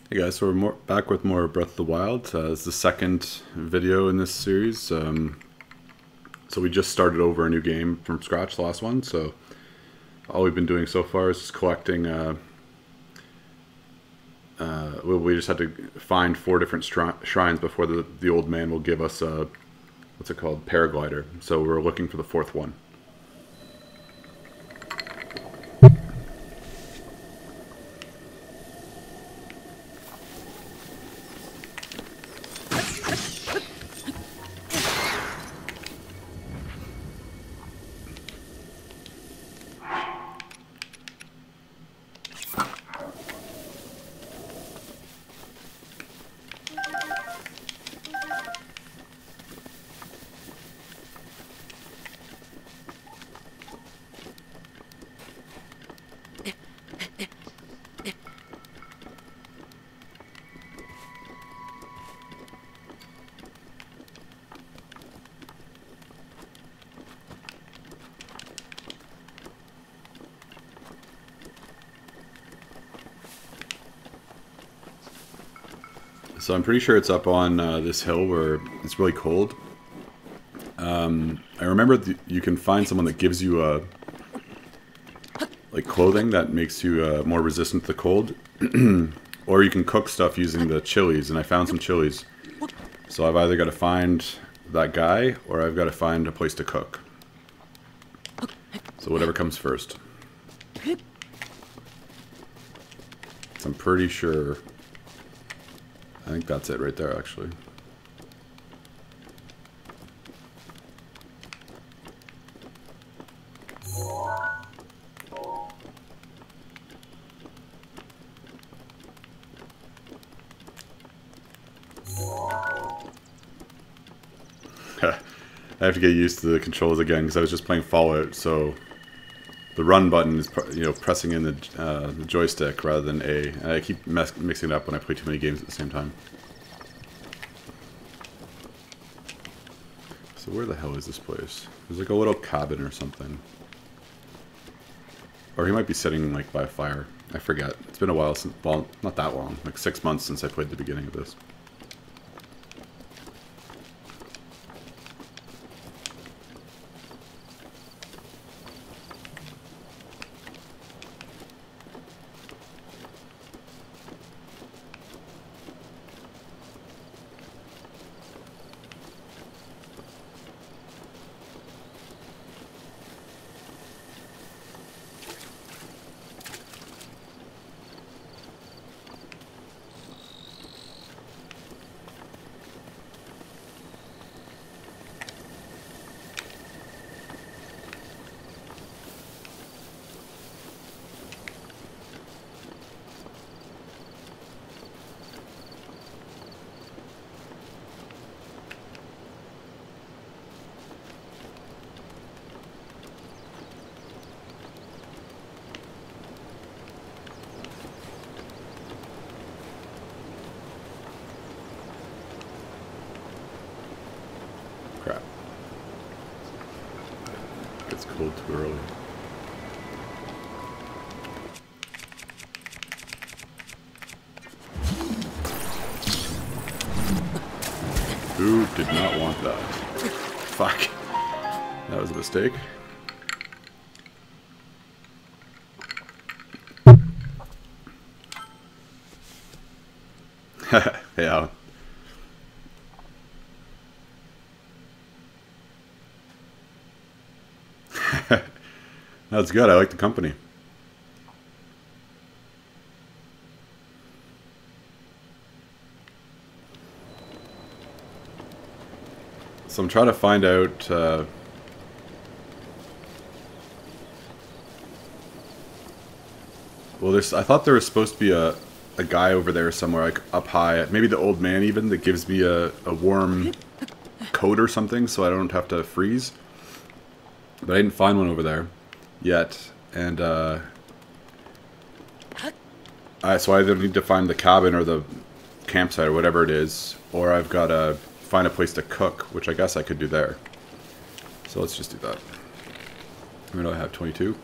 Hey guys, so we're back with more Breath of the Wild. It's the second video in this series. So we just started over a new game from scratch, the last one. So all we've been doing so far is just collecting. We just had to find 4 different shrines before the old man will give us a, what's it called, paraglider. So we're looking for the 4th one. So I'm pretty sure it's up on this hill where it's really cold. I remember you can find someone that gives you like clothing that makes you more resistant to the cold. Or you can cook stuff using the chilies, and I found some chilies. So I've either got to find that guy, or I've got to find a place to cook. So whatever comes first. So I'm pretty sure... I think that's it right there, actually. I have to get used to the controls again because I was just playing Fallout, so the run button is pressing in the joystick rather than A. And I keep mixing it up when I play too many games at the same time. So where the hell is this place? There's like a little cabin or something. Or he might be sitting like by a fire. I forget. It's been a while since, well, not that long, like 6 months since I played the beginning of this. Crap. It's cold too early. Who did not want that? Fuck. That was a mistake. Yeah. That's good. I like the company. So I'm trying to find out... well, I thought there was supposed to be a guy over there somewhere, like up high. Maybe the old man even, that gives me a warm coat or something so I don't have to freeze. But I didn't find one over there yet. And so I either need to find the cabin or the campsite or whatever it is, or I've got to find a place to cook, which I guess I could do there. So let's just do that. Where do I have 22?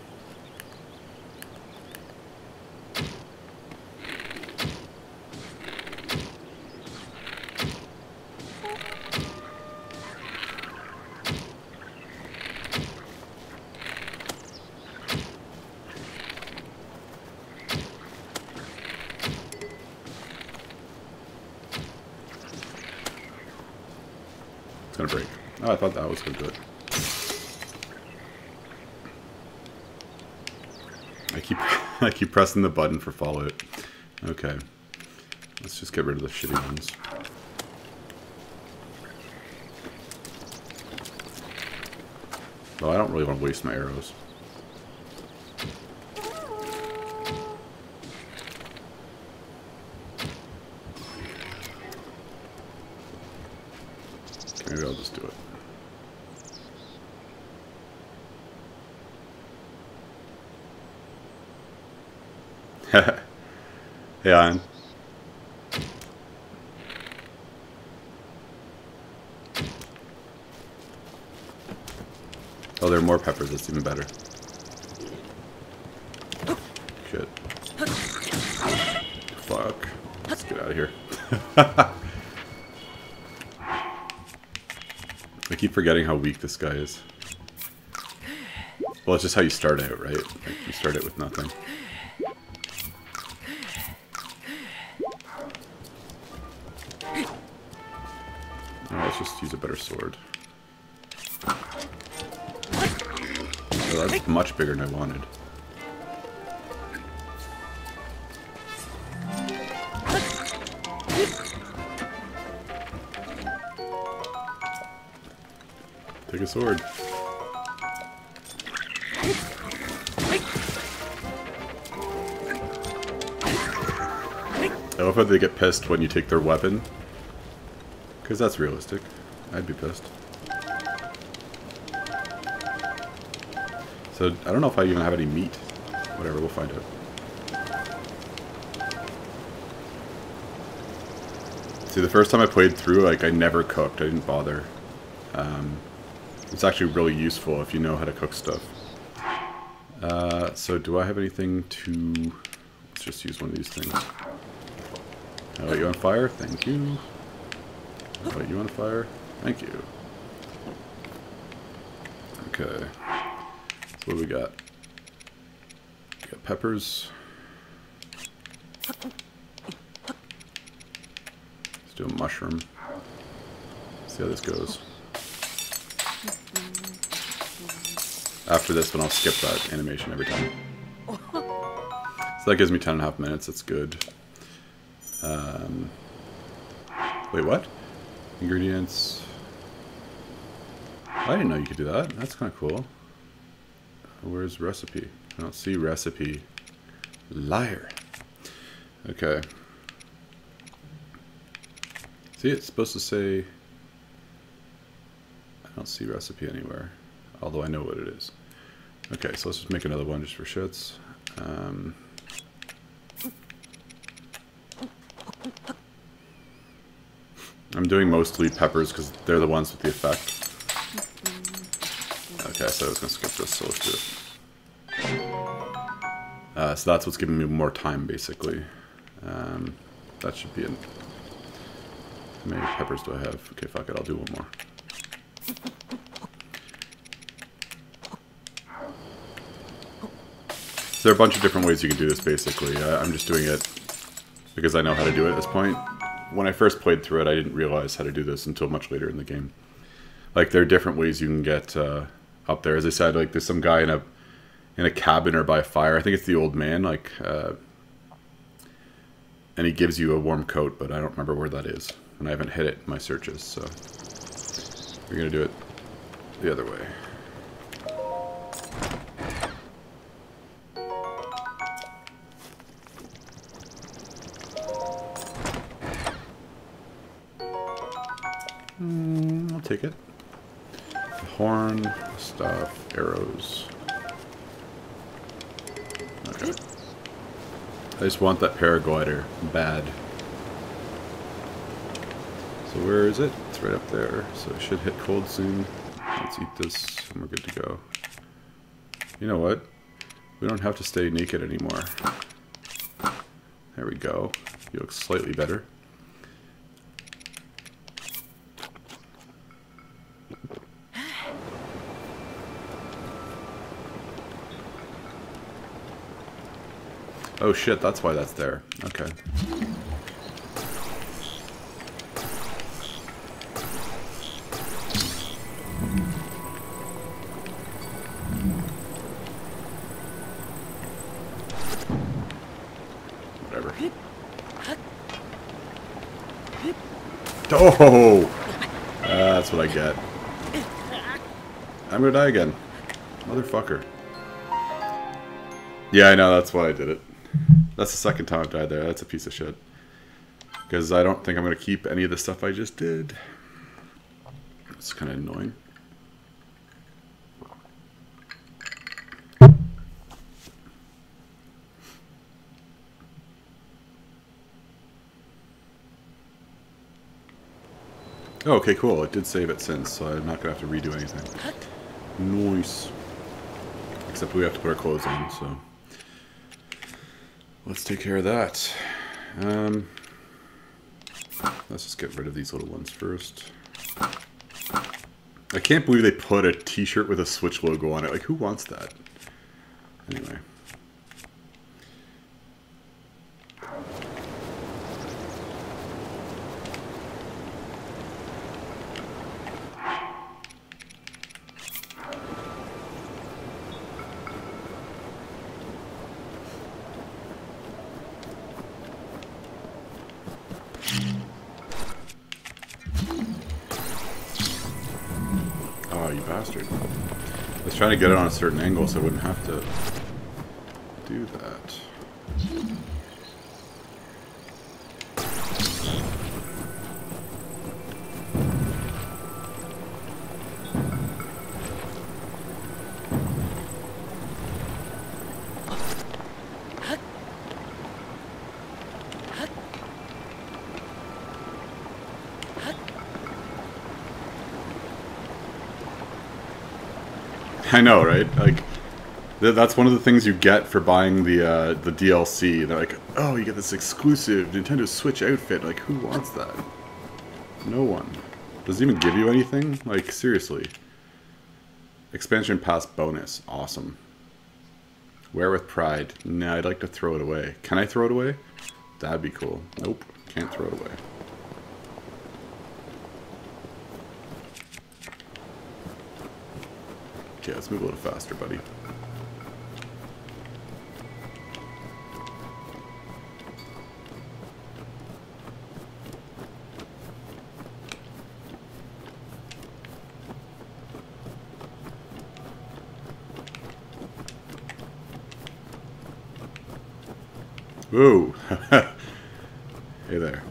gonna break. Oh, I thought that was gonna do it. I keep pressing the button for Fallout. Okay. Let's just get rid of the shitty ones. Well, I don't really want to waste my arrows. Maybe I'll just do it. Hey, Ian. Oh, there are more peppers. That's even better. Shit. Fuck. Let's get out of here. I keep forgetting how weak this guy is. Well, it's just how you start out, right? Like, you start it with nothing. Oh, let's just use a better sword. Oh, that's much bigger than I wanted. Take a sword. I love how they get pissed when you take their weapon. Because that's realistic. I'd be pissed. So, I don't know if I even have any meat. Whatever, we'll find out. See, the first time I played through, like, I never cooked. I didn't bother. It's actually really useful if you know how to cook stuff. So, do I have anything to... Let's just use one of these things. I'll light you on fire. Thank you. I'll light you on fire. Thank you. Okay. So what do we got? We got peppers. Let's do a mushroom. See how this goes. After this one, I'll skip that animation every time. So that gives me 10.5 minutes. That's good. Wait, what? Ingredients. I didn't know you could do that. That's kind of cool. Where's recipe? I don't see recipe. Liar. Okay. See, it's supposed to say... I don't see recipe anywhere. Although I know what it is. Okay, so let's just make another one just for shits. I'm doing mostly peppers because they're the ones with the effect. Okay, so I was going to skip this, so let's do it. So that's what's giving me more time, basically. That should be it. How many peppers do I have? Okay, fuck it, I'll do one more. So there are a bunch of different ways you can do this, basically. I'm just doing it because I know how to do it at this point. When I first played through it, I didn't realize how to do this until much later in the game. Like, there are different ways you can get up there. As I said, like, there's some guy in a cabin or by a fire. I think it's the old man, like, and he gives you a warm coat, but I don't remember where that is. And I haven't hit it in my searches, so we're gonna do it the other way. I'll take it. The horn, stuff, arrows. Okay. I just want that paraglider bad. So where is it? It's right up there. So it should hit cold soon. Let's eat this and we're good to go. You know what? We don't have to stay naked anymore. There we go. You look slightly better. Oh shit, that's why that's there. Okay. Oh! That's what I get. I'm gonna die again. Motherfucker. Yeah, I know, that's why I did it. That's the second time I've died there. That's a piece of shit. Because I don't think I'm gonna keep any of the stuff I just did. It's kind of annoying. Oh, okay, cool. It did save it since, so I'm not going to have to redo anything. Nice. Except we have to put our clothes on, so... Let's take care of that. Let's just get rid of these little ones first. I can't believe they put a t-shirt with a Switch logo on it. Like, who wants that? Anyway. Oh, you bastard. I was trying to get it on a certain angle so I wouldn't have to do that. I know, right? Like, that's one of the things you get for buying the DLC. They're like, oh, you get this exclusive Nintendo Switch outfit. Like, who wants that? No one. Does it even give you anything? Like, seriously. Expansion Pass bonus. Awesome. Wear with pride. Nah, I'd like to throw it away. Can I throw it away? That'd be cool. Nope. Can't throw it away. Okay, let's move a little faster, buddy. Whoa! Hey there.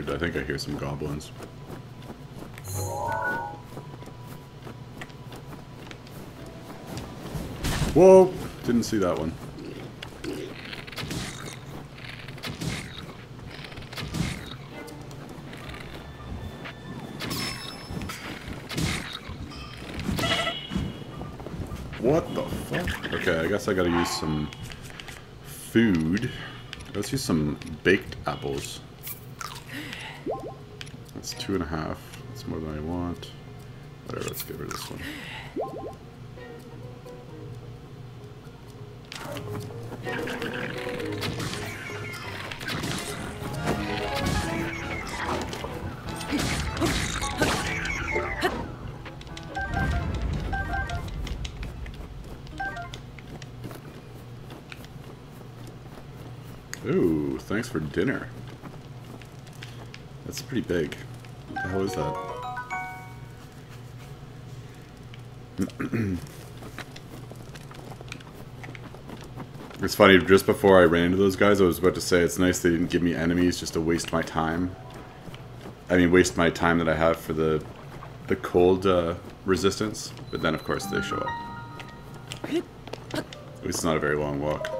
I think I hear some goblins. Whoa! Didn't see that one. What the fuck? Okay, I guess I gotta use some food. Let's use some baked apples. That's 2.5. That's more than I want. Whatever, let's get rid of this one. Ooh, thanks for dinner. That's pretty big. What the hell is that? It's funny, just before I ran into those guys, I was about to say it's nice they didn't give me enemies just to waste my time. I mean, waste my time that I have for the cold resistance. But then, of course, they show up. At least it's not a very long walk.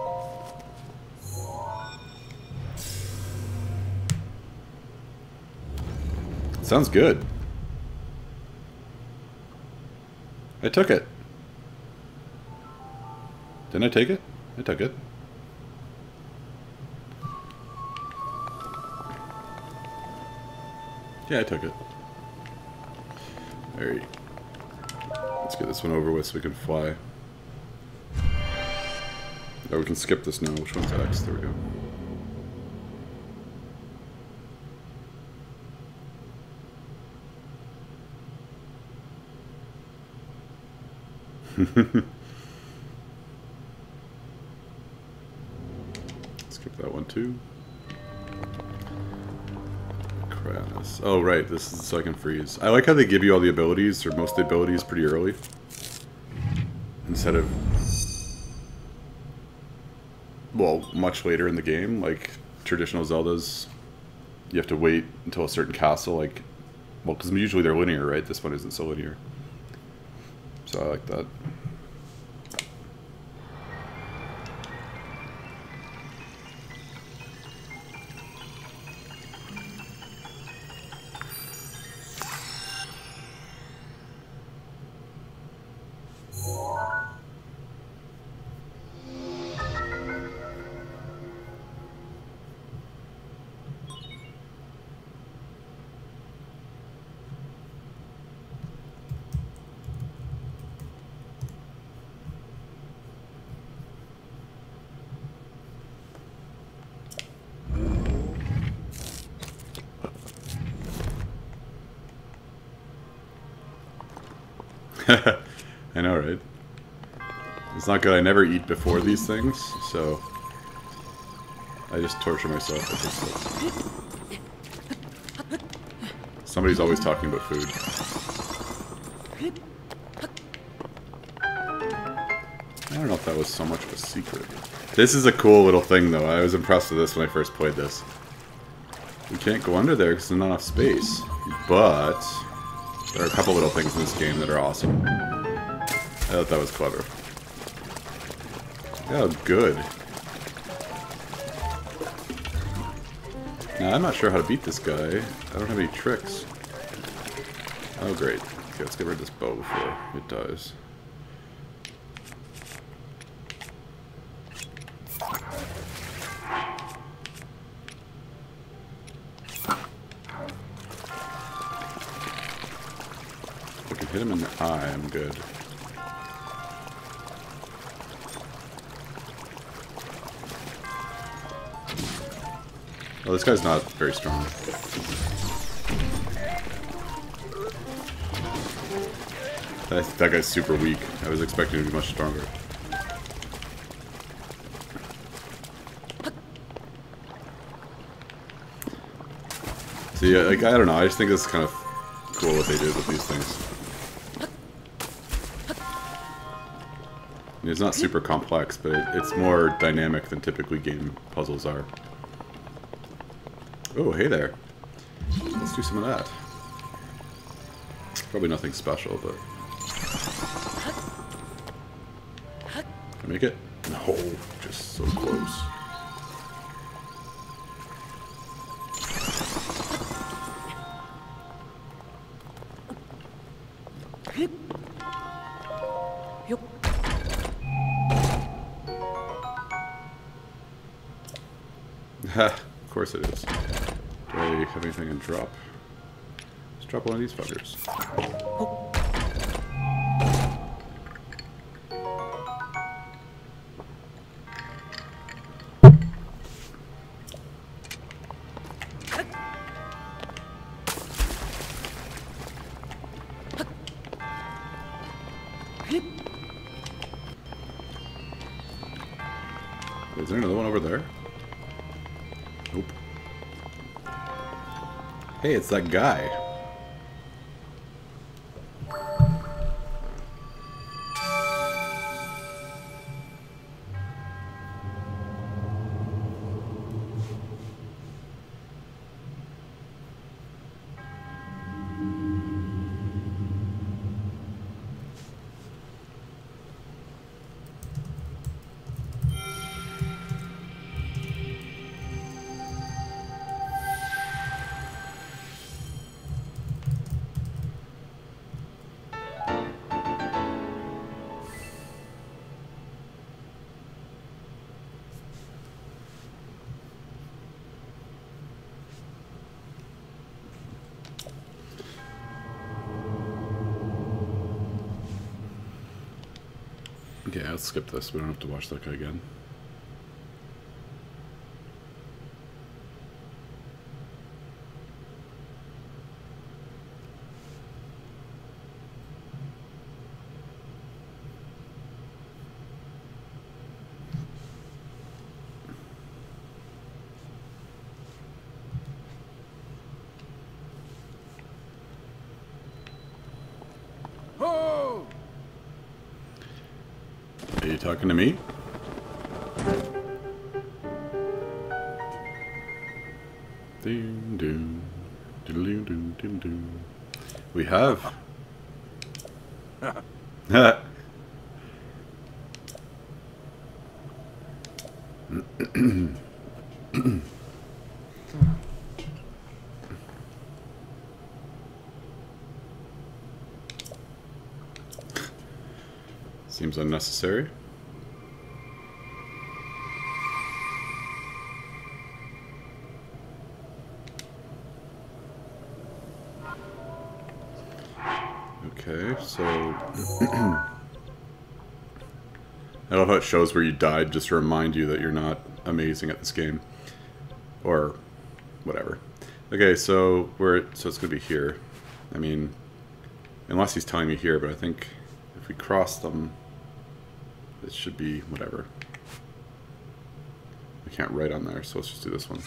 Sounds good. I took it. Didn't I take it? I took it. Yeah, I took it. Alright. Let's get this one over with so we can fly. Oh, we can skip this now. Which one's X? There we go. Skip that one too. Crass. Oh right, this is so I can freeze. I like how they give you all the abilities, or most of the abilities, pretty early. Instead of, well, much later in the game, like traditional Zeldas. You have to wait until a certain castle, like, well, because usually they're linear, right? This one isn't so linear. So I like that. I know, right? It's not good. I never eat before these things, so I just torture myself with this stuff. Somebody's always talking about food. I don't know if that was so much of a secret. This is a cool little thing, though. I was impressed with this when I first played this. We can't go under there because there's not enough space, but there are a couple little things in this game that are awesome. I thought that was clever. Oh, good. Now, I'm not sure how to beat this guy. I don't have any tricks. Oh, great. Okay, let's get rid of this bow before it dies. If I can hit him in the eye, I'm good. Oh, this guy's not very strong. That guy's super weak. I was expecting him to be much stronger. So yeah, like, I don't know, I just think this is kind of cool what they did with these things. I mean, it's not super complex, but it's more dynamic than typically game puzzles are. Oh, hey there. Let's do some of that. Probably nothing special, but... Can I make it? No, just so close. Ha, of course it is. Do I have anything in drop? Let's drop one of these fuckers. Is there another one over there? Nope. Hey, it's that guy. Okay, let's skip this. We don't have to watch that guy again. Talking to me? Doom, doom, doom, doom, doom, doom. We have. Seems unnecessary. Okay, so I love how it shows where you died just to remind you that you're not amazing at this game. Or whatever. Okay, so it's gonna be here. I mean, unless he's telling me here, but I think if we cross them, it should be whatever. I can't write on there, so let's just do this one.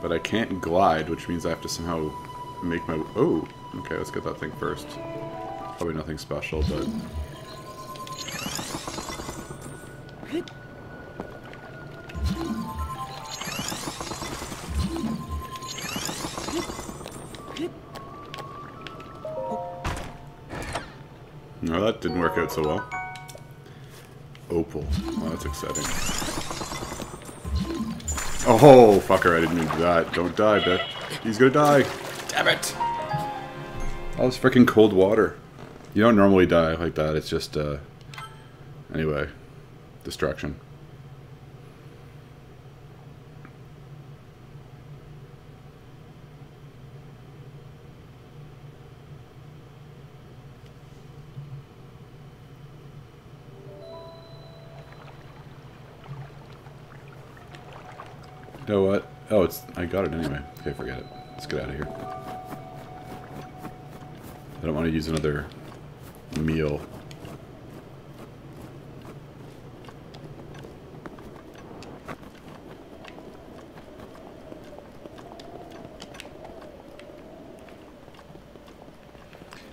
But I can't glide, which means I have to somehow make my... Oh! Okay, let's get that thing first. Probably nothing special, but... No, that didn't work out so well. Opal. Well, that's exciting. Oh, fucker, I didn't mean to do that. Don't die, bitch. He's gonna die. Damn it! All this freaking cold water. You don't normally die like that, it's just, anyway. Distraction. You know what? Oh, I got it anyway. Okay, forget it. Let's get out of here. I don't want to use another meal.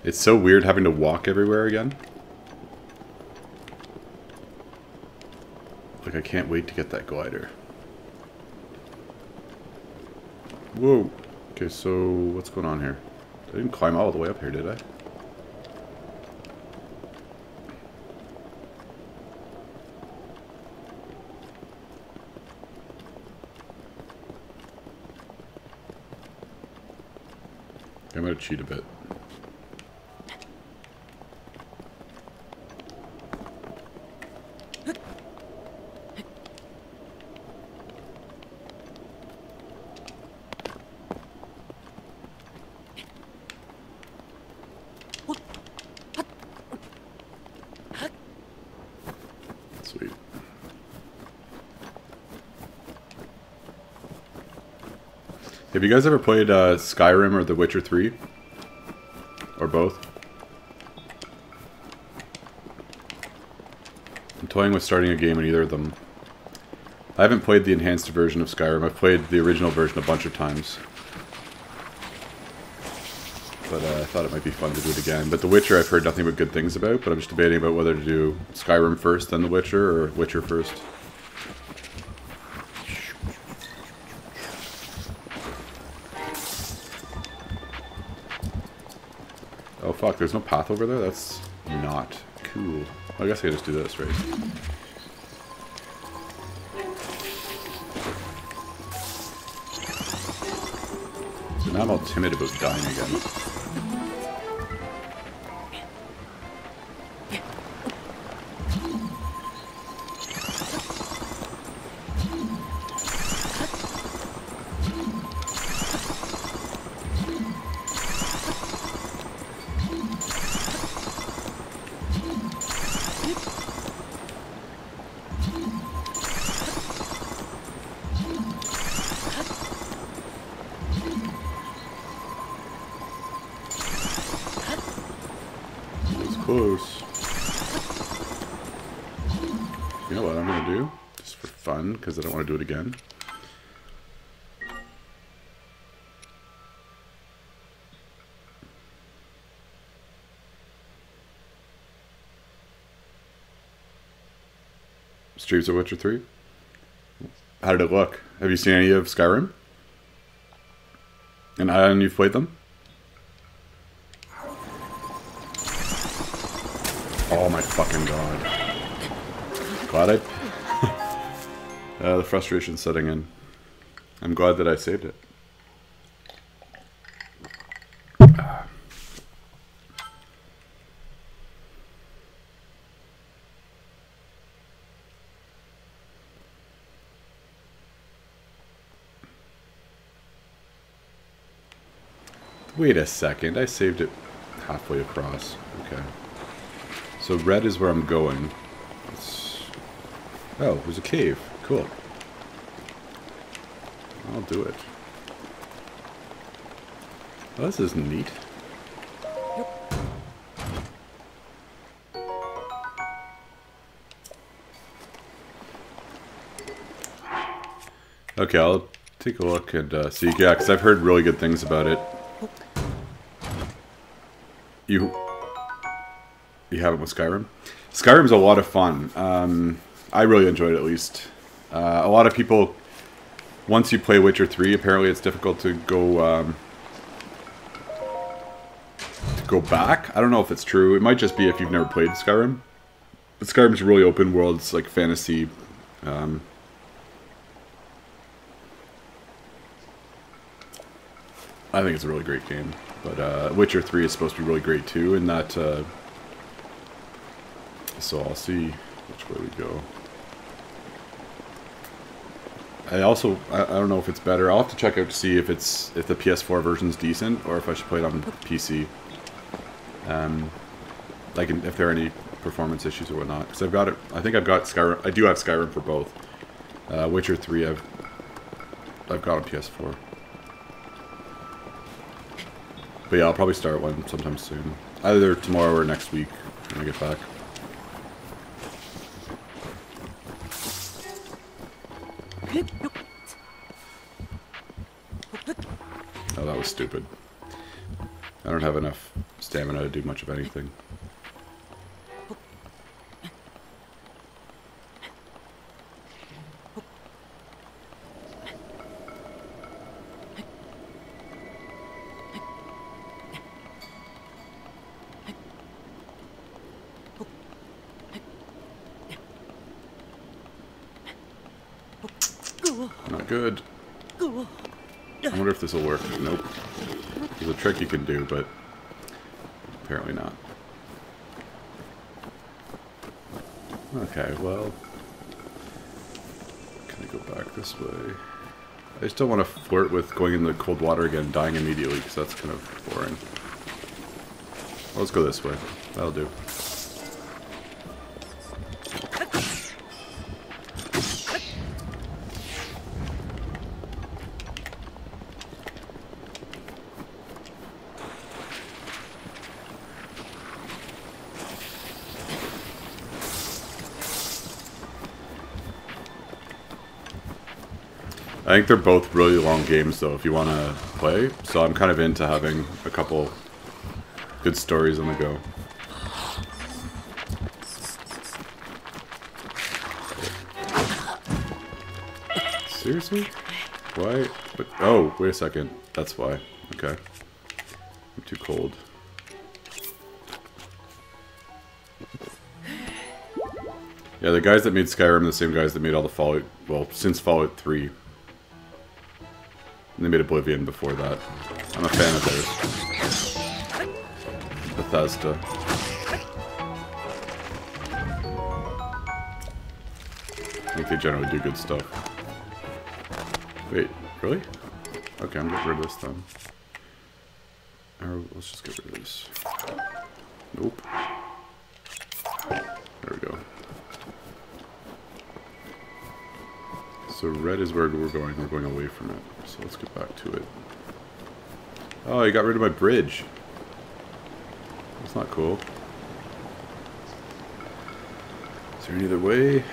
It's so weird having to walk everywhere again. Like, I can't wait to get that glider. Whoa. Okay, so what's going on here? I didn't climb all the way up here, did I? I'm gonna cheat a bit. Sweet. Have you guys ever played Skyrim or The Witcher 3? Or both? I'm toying with starting a game in either of them. I haven't played the enhanced version of Skyrim. I've played the original version a bunch of times. But I thought it might be fun to do it again. But The Witcher I've heard nothing but good things about, but I'm just debating about whether to do Skyrim first, then The Witcher, or Witcher first. Oh fuck, there's no path over there? That's not cool. I guess I can just do this, right? So now I'm all timid about dying again. Close. You know what I'm gonna do? Just for fun, because I don't want to do it again. streams of Witcher 3? How did it look? Have you seen any of Skyrim? And you've played them? Oh my fucking god. Glad the frustration's setting in. I'm glad that I saved it. Wait a second, I saved it halfway across. Okay. So red is where I'm going. Oh, there's a cave. Cool. I'll do it. Oh, this is neat. Okay, I'll take a look and see. Yeah, because I've heard really good things about it. You haven't with Skyrim? Skyrim's a lot of fun. I really enjoyed it, at least. A lot of people, once you play Witcher 3, apparently it's difficult to go back. I don't know if it's true. It might just be if you've never played Skyrim. But Skyrim's really open world. It's like fantasy. I think it's a really great game. But Witcher 3 is supposed to be really great too, in that... so I'll see which way we go. I don't know if it's better. I'll have to check out to see if the PS4 version's decent, or if I should play it on PC. Like if there are any performance issues or whatnot. Because I've got it. I think I've got Skyrim. I do have Skyrim for both. Witcher 3 I've got on PS4. But yeah, I'll probably start one sometime soon. Either tomorrow or next week when I get back. Oh, that was stupid. I don't have enough stamina to do much of anything. Not good. I wonder if this will work. Nope. There's a trick you can do, but apparently not. Okay, well... Can I go back this way? I just don't want to flirt with going in the cold water again and dying immediately, because that's kind of boring. Well, let's go this way. That'll do. I think they're both really long games, though, if you want to play. So I'm kind of into having a couple good stories on the go. Seriously? Why? But, oh, wait a second. That's why. Okay. I'm too cold. Yeah, the guys that made Skyrim are the same guys that made all the Fallout... Well, since Fallout 3. And they made Oblivion before that. I'm a fan of theirs. Bethesda. I think they generally do good stuff. Wait, really? Okay, I'm getting rid of this then. Or let's just get rid of this. Nope. There we go. So red is where we're going. We're going away from it. So let's get back to it. Oh, you got rid of my bridge. That's not cool. Is there any other way?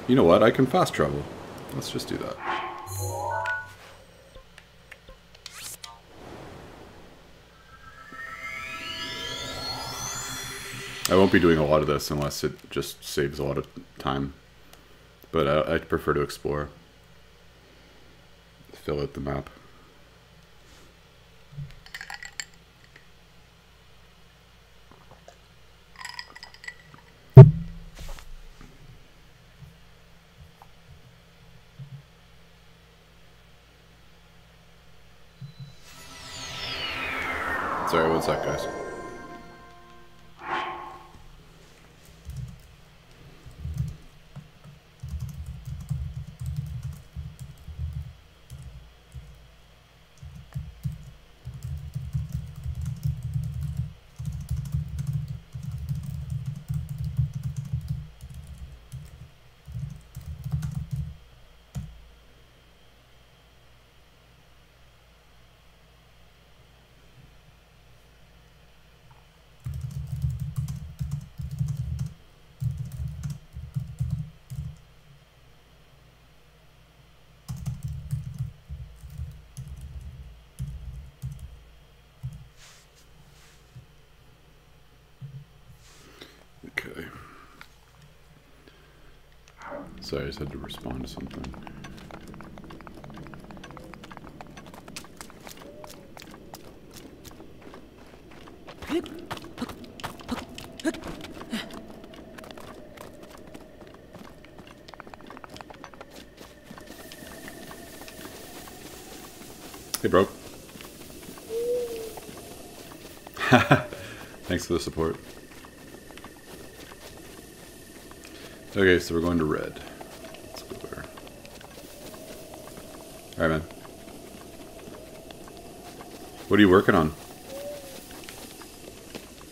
You know what? I can fast travel. Let's just do that. I won't be doing a lot of this unless it just saves a lot of time. But I'd prefer to explore. Fill out the map. Sorry, one sec, guys. Okay. Sorry, I just had to respond to something. Hey, bro. Thanks for the support. Okay, so we're going to red. Let's go there. Alright, man. What are you working on?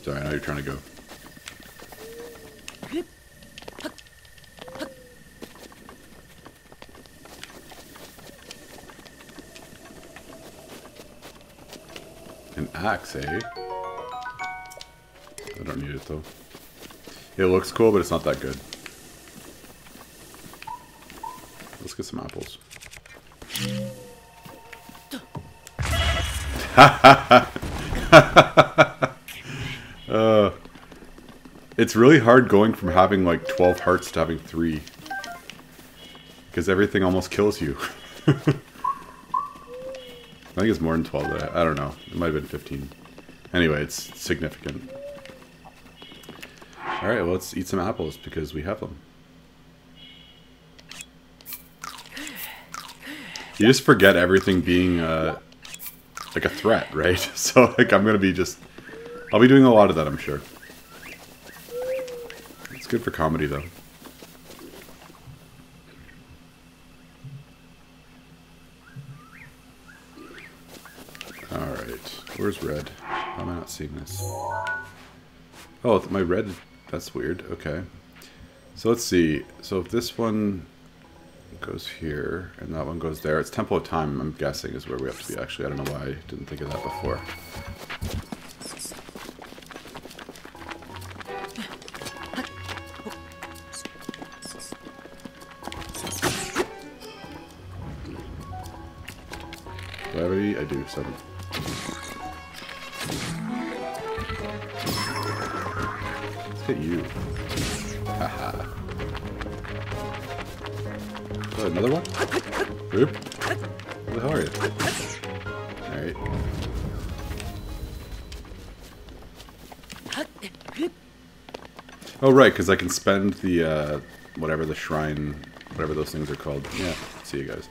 Sorry, I know you're trying to go. An axe, eh? I don't need it, though. It looks cool, but it's not that good. Let's get some apples. It's really hard going from having like 12 hearts to having 3. Because everything almost kills you. I think it's more than 12. I don't know. It might have been 15. Anyway, it's significant. Alright, well, let's eat some apples because we have them. You just forget everything being like a threat, right? So like I'm gonna be I'll be doing a lot of that, I'm sure. It's good for comedy though. Alright, where's red? How am I not seeing this? Oh, my red, that's weird, okay. So let's see, so if this one goes here, and that one goes there. It's Temple of Time, I'm guessing, is where we have to be, actually. I don't know why I didn't think of that before. Gravity, I do, 7. Let's get you. Haha. Oh, another one? Oop. Where the hell are you? Alright. Oh, right, because I can spend the, whatever the shrine, whatever those things are called. Yeah, see you guys.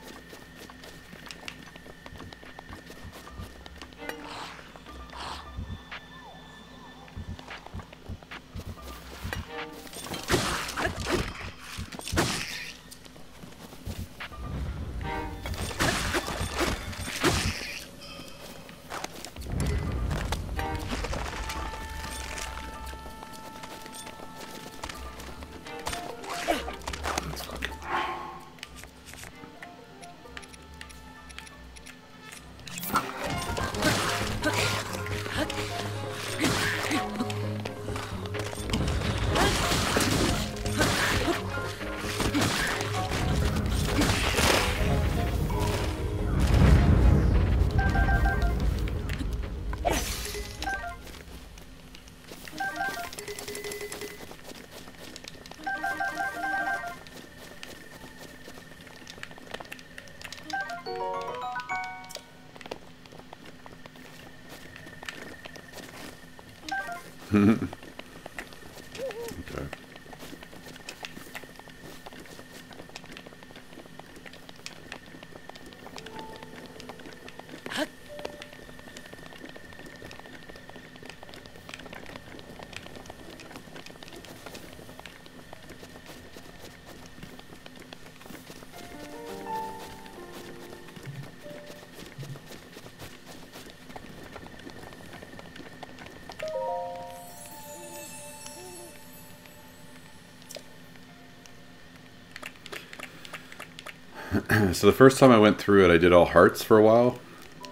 Okay. So the first time I went through it, I did all hearts for a while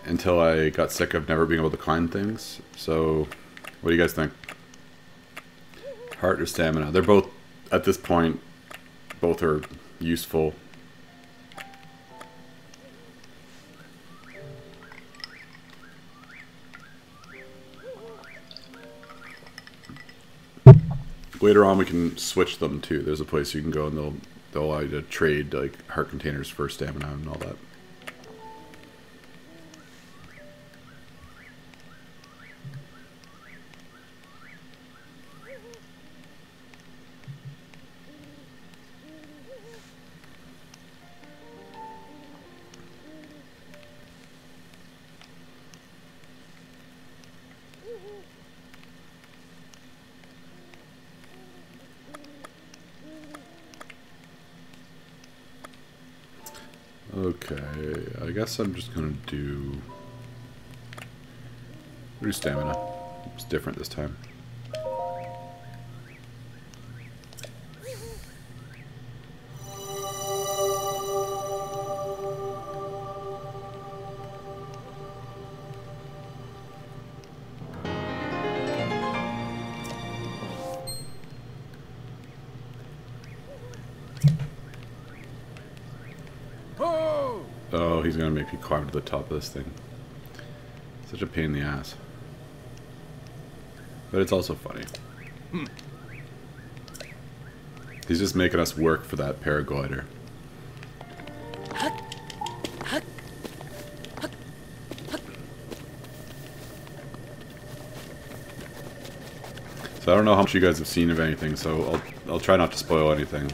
until I got sick of never being able to climb things. So, what do you guys think? Heart or stamina? They're both, at this point, both are useful. Later on, we can switch them too. There's a place you can go and they'll allow you to trade like heart containers for stamina and all that. Okay, I guess I'm just gonna do stamina. It's different this time. Oh, he's gonna make me climb to the top of this thing. Such a pain in the ass. But it's also funny. He's just making us work for that paraglider. So I don't know how much you guys have seen of anything, so I'll try not to spoil anything.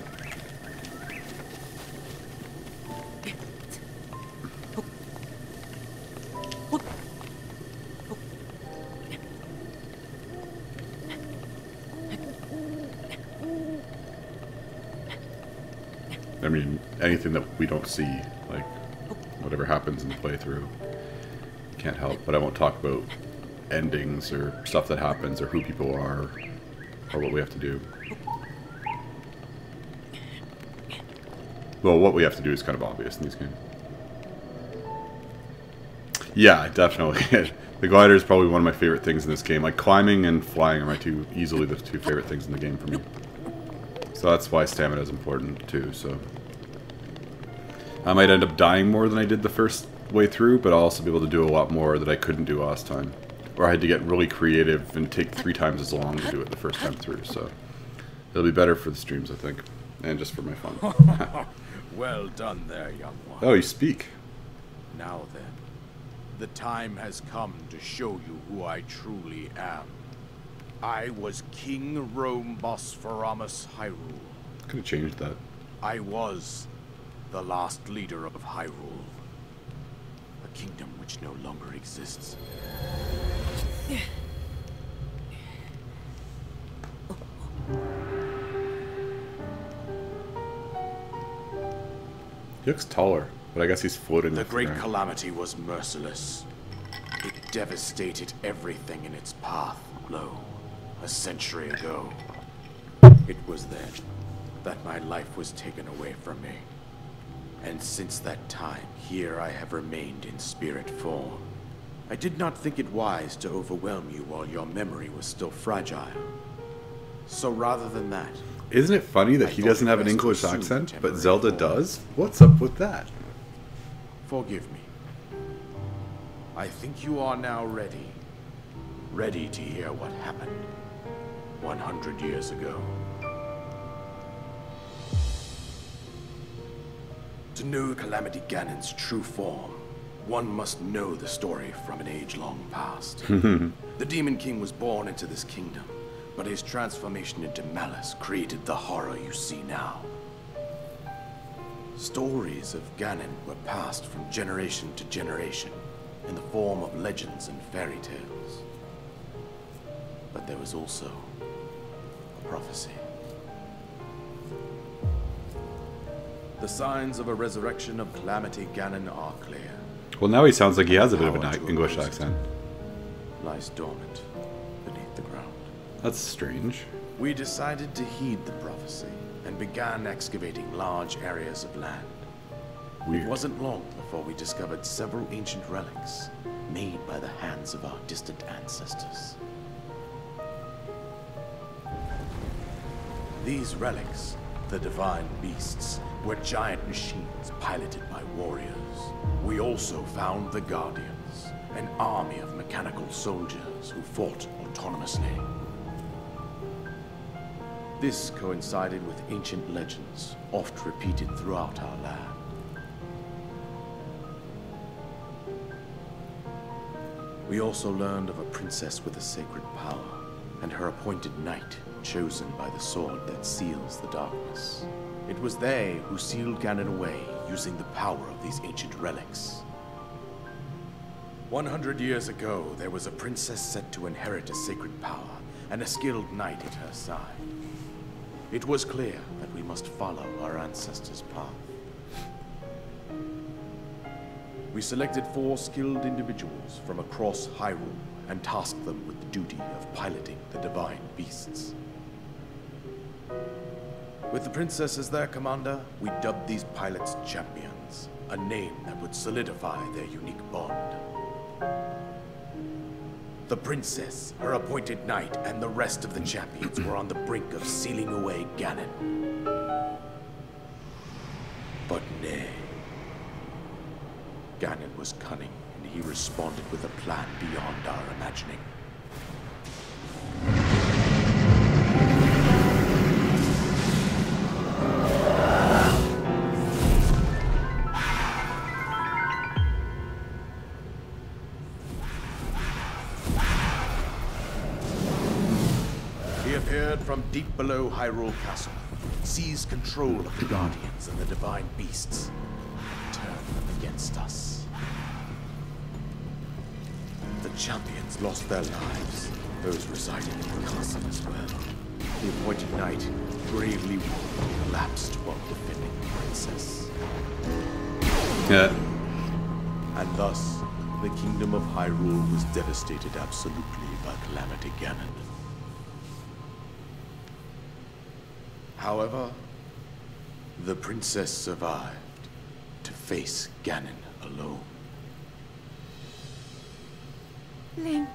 I mean, anything that we don't see, like whatever happens in the playthrough, can't help. But I won't talk about endings or stuff that happens or who people are or what we have to do. Well, what we have to do is kind of obvious in these games. Yeah, definitely. The glider is probably one of my favorite things in this game. Like climbing and flying are easily the two favorite things in the game for me. So that's why stamina is important too. So I might end up dying more than I did the first way through, but I'll also be able to do a lot more that I couldn't do last time. Or I had to get really creative and take 3 times as long to do it the first time through. So it'll be better for the streams, I think, and just for my fun. Well done there, young one. Oh, you speak. Now then, the time has come to show you who I truly am. I was King Rome Bosphorus Hyrule. Could have changed that. I was the last leader of Hyrule. A kingdom which no longer exists. He looks taller, but I guess he's floating. The great calamity was merciless. It devastated everything in its path. Lo, a century ago. It was then that my life was taken away from me. And since that time, here I have remained in spirit form. I did not think it wise to overwhelm you while your memory was still fragile. So rather than that... Isn't it funny that he doesn't have an English accent, but Zelda does? What's up with that? Forgive me. I think you are now ready. Ready to hear what happened 100 years ago. To know Calamity Ganon's true form, one must know the story from an age long past. The Demon King was born into this kingdom, But his transformation into malice created the horror you see now. Stories of Ganon were passed from generation to generation in the form of legends and fairy tales. But there was also a prophecy. The signs of a resurrection of Calamity Ganon are clear. Well, now he sounds like he has a bit of an English accent. Lies dormant beneath the ground. That's strange. We decided to heed the prophecy and began excavating large areas of land. Weird. It wasn't long before we discovered several ancient relics made by the hands of our distant ancestors. These relics, the divine beasts, were giant machines piloted by warriors. We also found the Guardians, an army of mechanical soldiers who fought autonomously. This coincided with ancient legends, oft repeated throughout our land. We also learned of a princess with a sacred power, and her appointed knight, chosen by the sword that seals the darkness. It was they who sealed Ganon away, using the power of these ancient relics. 100 years ago, there was a princess set to inherit a sacred power, and a skilled knight at her side. It was clear that we must follow our ancestors' path. We selected 4 skilled individuals from across Hyrule and tasked them with the duty of piloting the divine beasts. With the princess as their commander, we dubbed these pilots champions, a name that would solidify their unique bond. The princess, her appointed knight, and the rest of the champions were on the brink of sealing away Ganon. But nay. Ganon was cunning, and he responded with a plan beyond our imagining. He appeared from deep below Hyrule Castle, seized control of the Guardians and the divine beasts, and turned them against us. The champions lost their lives, those residing in the castle as well. The appointed knight, gravely wounded, collapsed while defending the princess. Yeah. And thus, the kingdom of Hyrule was devastated absolutely by Calamity Ganon. However, the princess survived to face Ganon alone. Link,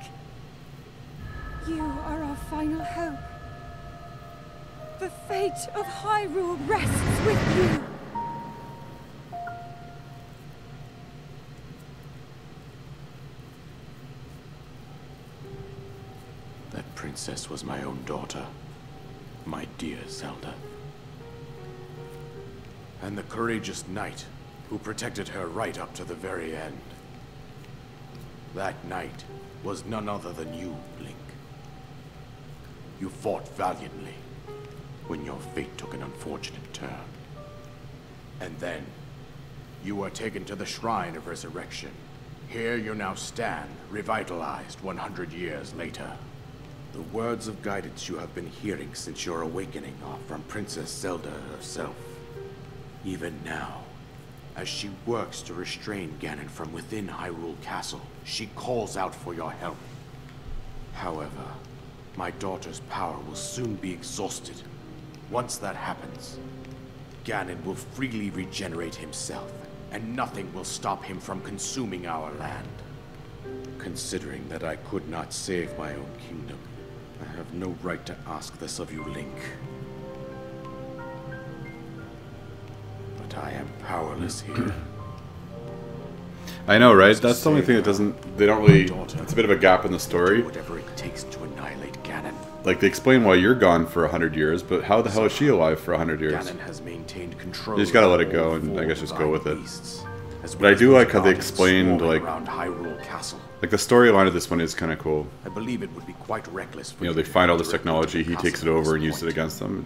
you are our final hope. The fate of Hyrule rests with you. That princess was my own daughter, my dear Zelda. And the courageous knight who protected her right up to the very end. That knight was none other than you, Link. You fought valiantly when your fate took an unfortunate turn. And then, you were taken to the Shrine of Resurrection. Here you now stand, revitalized 100 years later. The words of guidance you have been hearing since your awakening are from Princess Zelda herself. Even now, as she works to restrain Ganon from within Hyrule Castle, she calls out for your help. However, my daughter's power will soon be exhausted. Once that happens, Ganon will freely regenerate himself, and nothing will stop him from consuming our land. Considering that I could not save my own kingdom, I have no right to ask this of you, Link. But I am powerless here. I know, right? That's the only thing that doesn't... They don't really... It's a bit of a gap in the story. Whatever it takes to annihilate Ganon. Like, they explain why you're gone for 100 years, but how the hell is she alive for 100 years? Ganon has maintained control. You just gotta let it go and I guess just go with it. But I do like how they explained, like... around Hyrule Castle. Like, the storyline of this one is kind of cool. I believe it would be quite reckless for You know, you they to find all this direct technology, he the takes it castle at over and this uses it point. against them.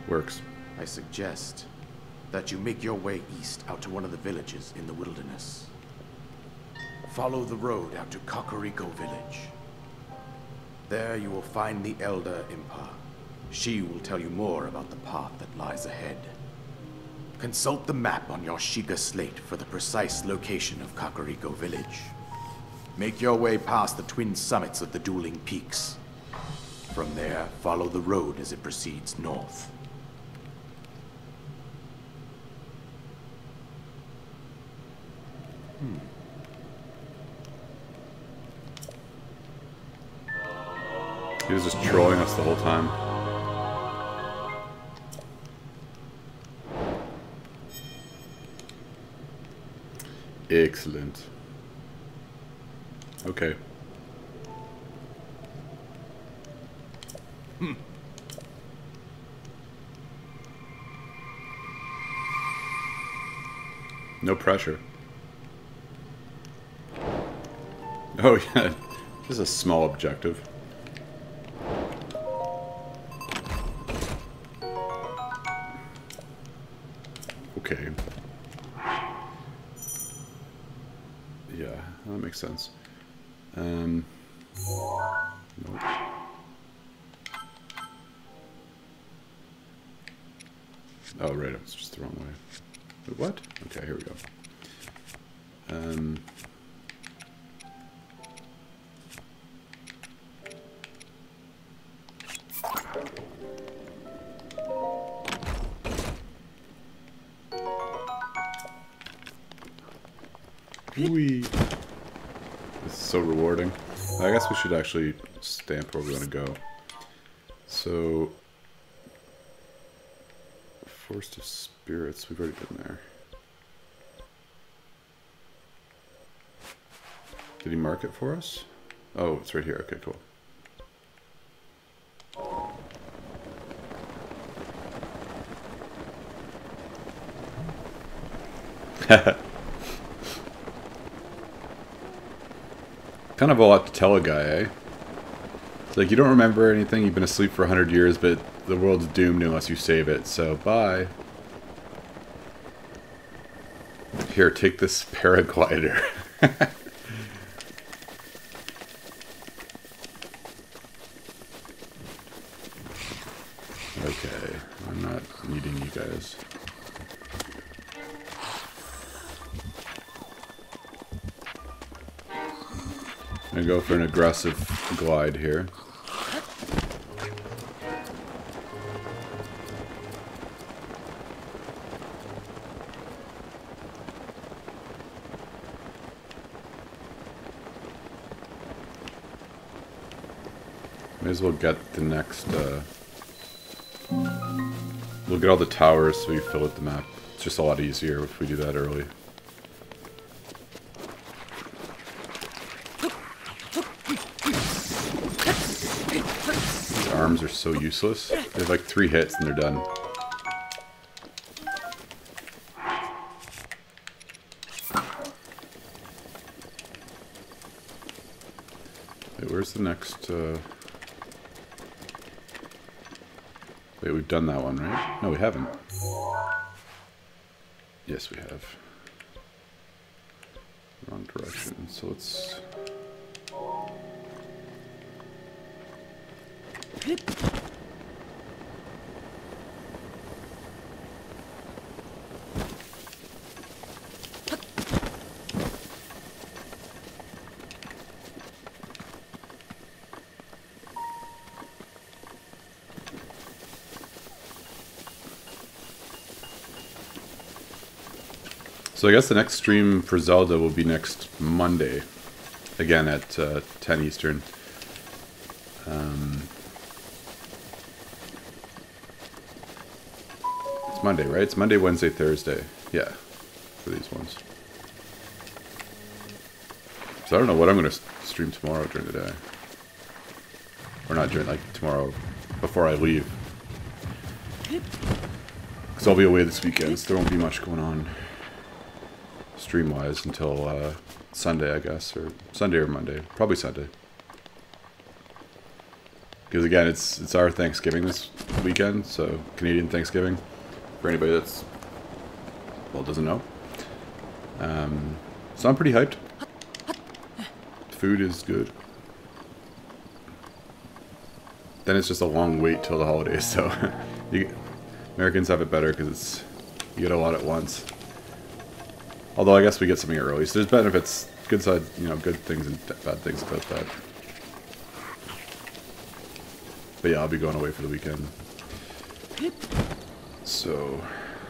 Works. I suggest that you make your way east out to one of the villages in the wilderness. Follow the road out to Kakariko village. There you will find the Elder Impa. She will tell you more about the path that lies ahead. Consult the map on your Sheikah slate for the precise location of Kakariko village. Make your way past the twin summits of the dueling peaks. From there, follow the road as it proceeds north. He was just trolling us the whole time. Excellent. Okay. No pressure. Oh yeah, this is a small objective. Okay. Yeah, that makes sense. Nope. Oh, right, it's just the wrong way. Wait, what? Okay, here we go. Whee! This is so rewarding. I guess we should actually stamp where we want to go. So, Forest of Spirits, we've already been there. Did he mark it for us? Oh, it's right here. Okay, cool. Kind of a lot to tell a guy, eh? It's like, you don't remember anything, you've been asleep for 100 years, but the world's doomed unless you save it, so bye. Here, take this paraglider. Okay, I'm not needing you guys. I'm gonna go for an aggressive glide here. May as well get the next, we'll get all the towers so we fill out the map. It's just a lot easier if we do that early. These arms are so useless. They have like 3 hits and they're done. Wait, where's the next, Wait, we've done that one, right? No, we haven't. Yes, we have. Wrong direction. So let's... So I guess the next stream for Zelda will be next Monday. Again at 10 Eastern. It's Monday, right? It's Monday, Wednesday, Thursday. Yeah, for these ones. So I don't know what I'm going to stream tomorrow during the day. Or not during, like, tomorrow before I leave. Because I'll be away this weekend, so there won't be much going on stream-wise until Sunday, I guess, or Sunday or Monday. Probably Sunday. Because again, it's our Thanksgiving this weekend, so Canadian Thanksgiving, for anybody that's, well, doesn't know. So I'm pretty hyped. Food is good. Then it's just a long wait till the holidays, so Americans have it better because it's, you get a lot at once. Although I guess we get something early, so there's benefits, good side, you know, good things and bad things about that. But yeah, I'll be going away for the weekend. So,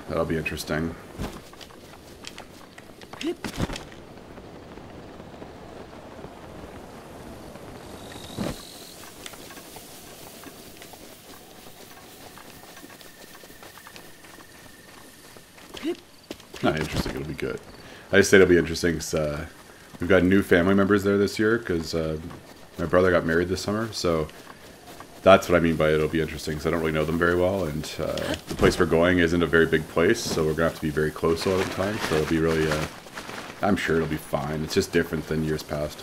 that'll be interesting. Not interesting, it'll be good. I just say it'll be interesting because we've got new family members there this year because my brother got married this summer, so that's what I mean by it'll be interesting because I don't really know them very well, and the place we're going isn't a very big place, so we're going to have to be very close all the time, so it'll be really, I'm sure it'll be fine. It's just different than years past.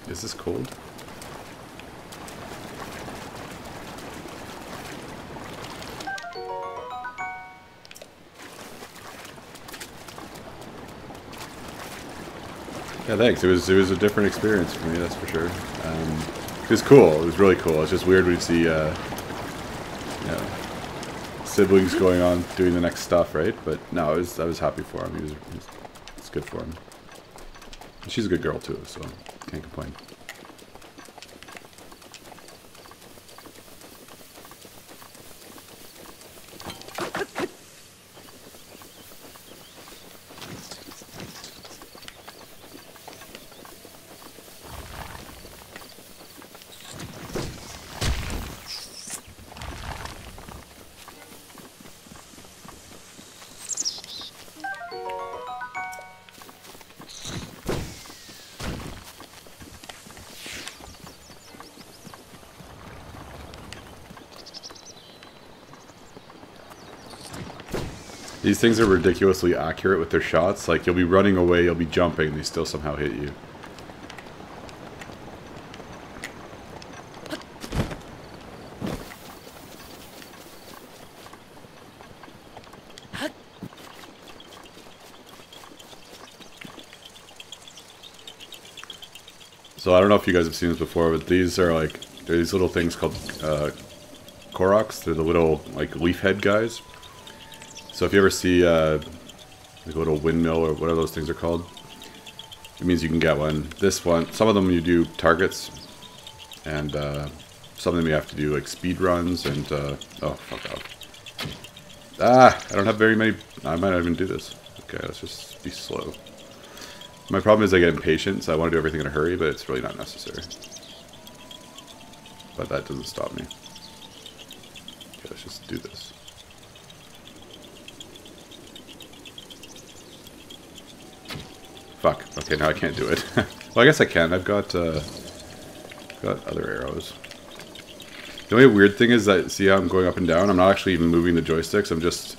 Is this cold? Yeah, thanks. It was a different experience for me, that's for sure. It was cool. It was really cool. It's just weird when you see, you know, siblings going on doing the next stuff, right? But no, I was happy for him. It's good for him. And she's a good girl too, so can't complain. These things are ridiculously accurate with their shots. Like, you'll be running away, you'll be jumping, and they still somehow hit you. So I don't know if you guys have seen this before, but these are like, they're these little things called Koroks. They're the little, like, leaf head guys. So if you ever see like a little windmill or whatever those things are called, it means you can get one. This one, some of them you do targets, and some of them you have to do like speed runs and oh, fuck off. Ah, I don't have very many. I might not even do this. Okay, let's just be slow. My problem is I get impatient, so I want to do everything in a hurry, but it's really not necessary. But that doesn't stop me. Okay, let's just do this. Fuck. Okay, now I can't do it. Well, I guess I can. I've got other arrows. The only weird thing is that, see how I'm going up and down? I'm not actually even moving the joysticks. I'm just...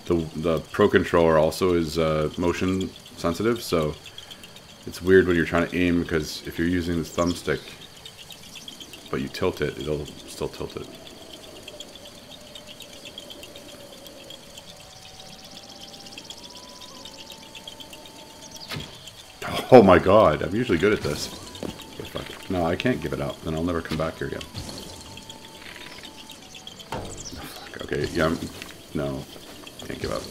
The Pro Controller also is motion sensitive, so it's weird when you're trying to aim, because if you're using the thumbstick, but you tilt it, it'll still tilt it. Oh my god, I'm usually good at this. Okay, fuck it. No, I can't give it up, then I'll never come back here again. Oh, fuck, okay, yeah, no, can't give up.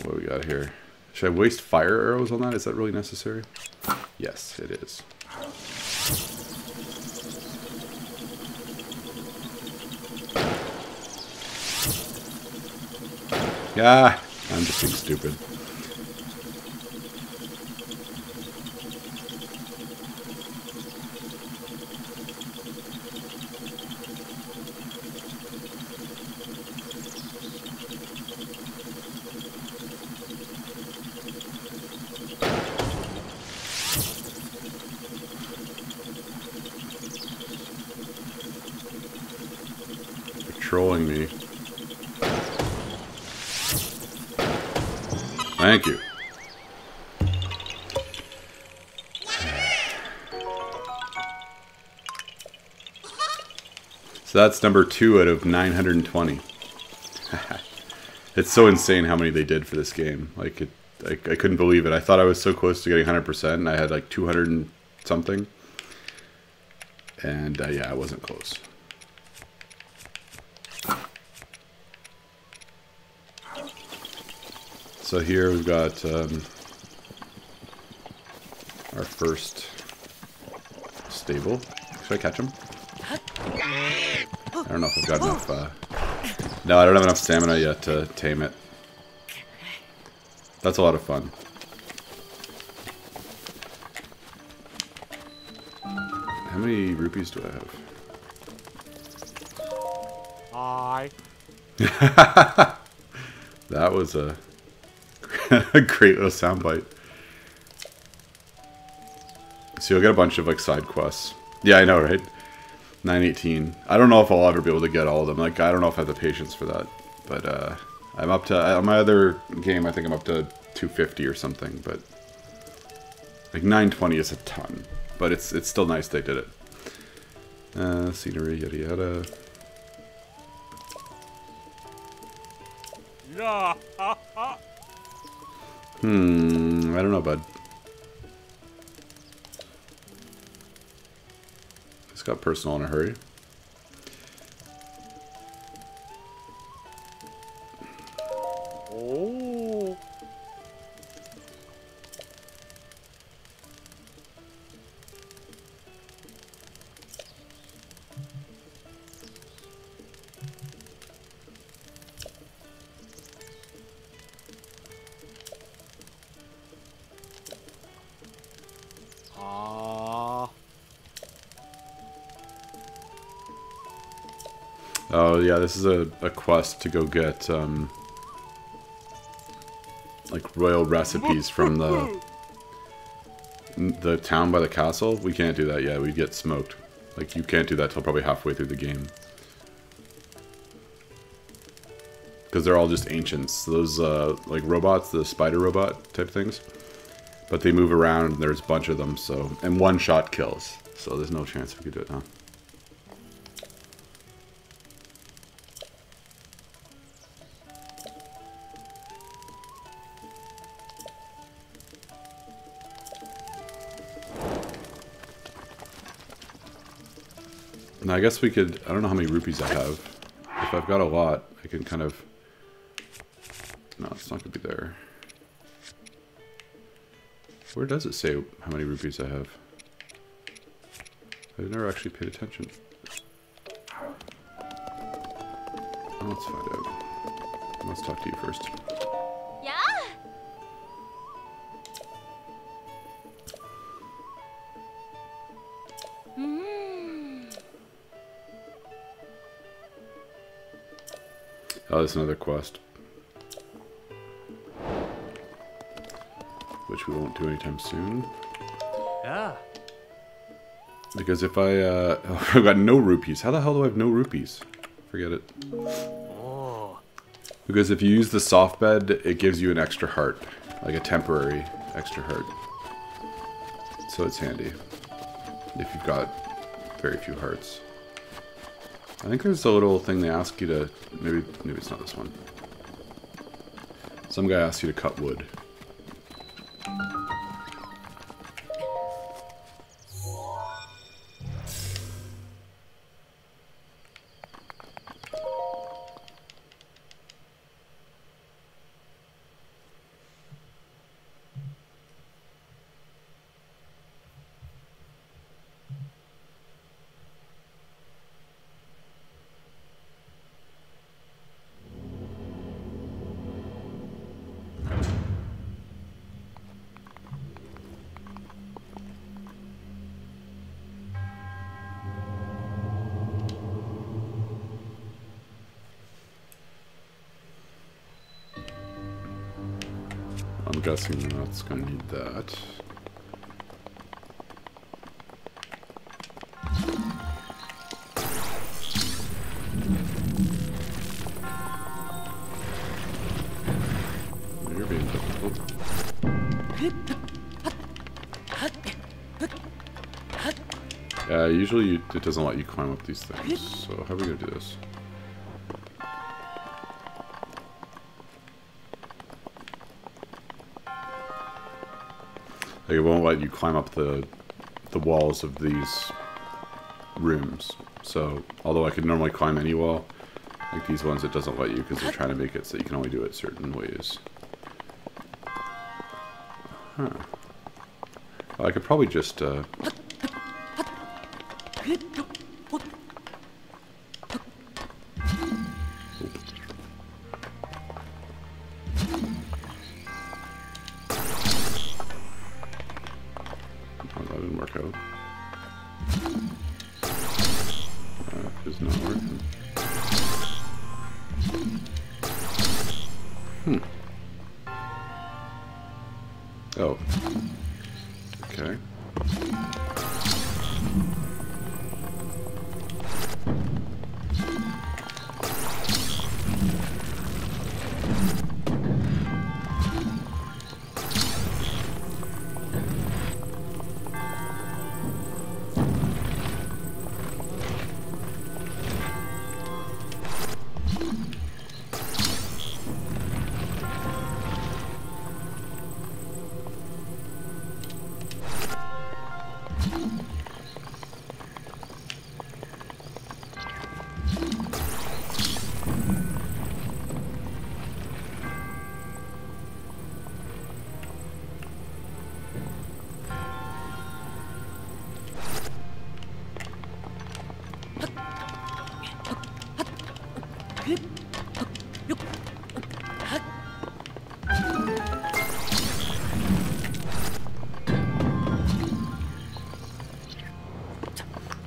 What do we got here? Should I waste fire arrows on that? Is that really necessary? Yes, it is. Yeah, I'm just being stupid. Trolling me. Thank you. So that's number 2 out of 920. It's so insane how many they did for this game. Like, I couldn't believe it. I thought I was so close to getting 100%, and I had like 200 and something. And yeah, I wasn't close. So here we've got our first stable. Should I catch him? I don't know if I've got enough. No, I don't have enough stamina yet to tame it. That's a lot of fun. How many rupees do I have? Hi. That was a great little soundbite. So you'll get a bunch of like side quests. Yeah, I know, right? 918. I don't know if I'll ever be able to get all of them. Like, I don't know if I have the patience for that. But I'm up to, on my other game, I think I'm up to 250 or something. But like 920 is a ton. But it's still nice they did it. Scenery, yada yada. Yeah. I don't know, bud. It's got personal in a hurry. Oh. Oh yeah, this is a quest to go get like royal recipes from the town by the castle. We can't do that yet. We'd get smoked. Like, you can't do that till probably halfway through the game. Because they're all just ancients. Those like robots, the spider robot type things. But they move around and there's a bunch of them, so, and one shot kills. So there's no chance we could do it now. Now, I guess we could, I don't know how many rupees I have. If I've got a lot, I can kind of, no, it's not going to be there. Where does it say how many rupees I have? I've never actually paid attention. Let's find out. Let's talk to you first. Yeah? Oh, there's another quest. Which we won't do anytime soon. Yeah. Because if I've got no rupees. How the hell do I have no rupees? Forget it. Oh. Because if you use the soft bed, it gives you an extra heart. Like a temporary extra heart. So it's handy. If you've got very few hearts. I think there's a little thing they ask you to... Maybe it's not this one. Some guy asks you to cut wood. I'm guessing that's gonna need that. You're being difficult. Yeah, usually it doesn't let you climb up these things. So how are we gonna do this? Like, it won't let you climb up the walls of these rooms. So although I could normally climb any wall, like these ones, it doesn't let you because they're trying to make it so you can only do it certain ways. Huh. Well, I could probably just oh, that didn't work out. It's not working. Oh. Okay.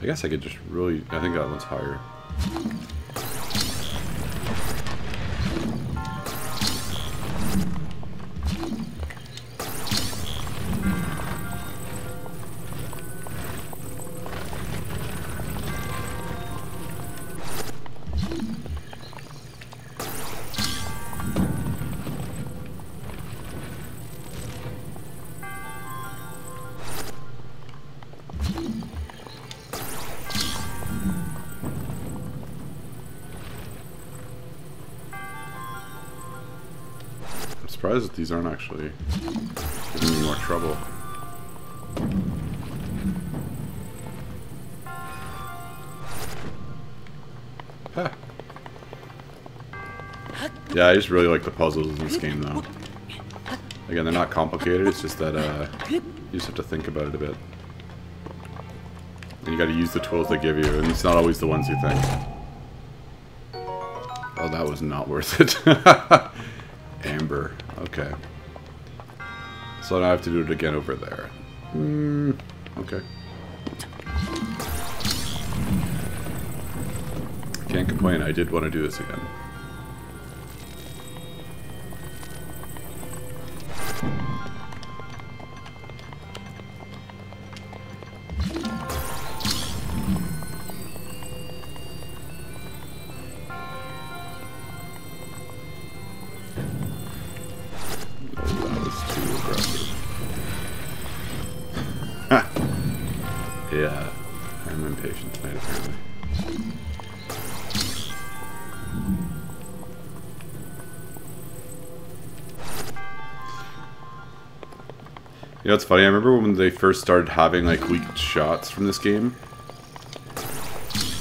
I guess I could just really... I think that one's higher. I'm surprised that these aren't actually giving me more trouble. Huh. Yeah, I just really like the puzzles in this game, though. Again, they're not complicated, it's just that you just have to think about it a bit. And you gotta use the tools they give you, and it's not always the ones you think. Oh, that was not worth it. Amber. Okay. So now I have to do it again over there. Okay. Can't complain, I did want to do this again. Yeah, I'm impatient tonight, apparently. You know, it's funny, I remember when they first started having, like, leaked shots from this game.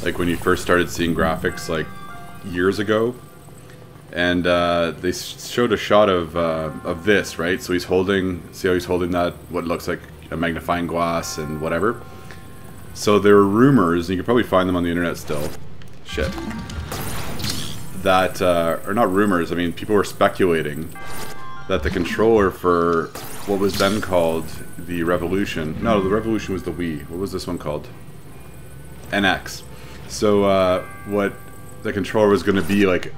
Like, when you first started seeing graphics, like, years ago. And, they showed a shot of this, right? So he's holding, see how he's holding that, what looks like a magnifying glass and whatever? So there were rumors, and you can probably find them on the internet still. Shit. That, or not rumors, I mean, people were speculating that the controller for what was then called the Revolution. No, the Revolution was the Wii. What was this one called? NX. So, what the controller was going to be like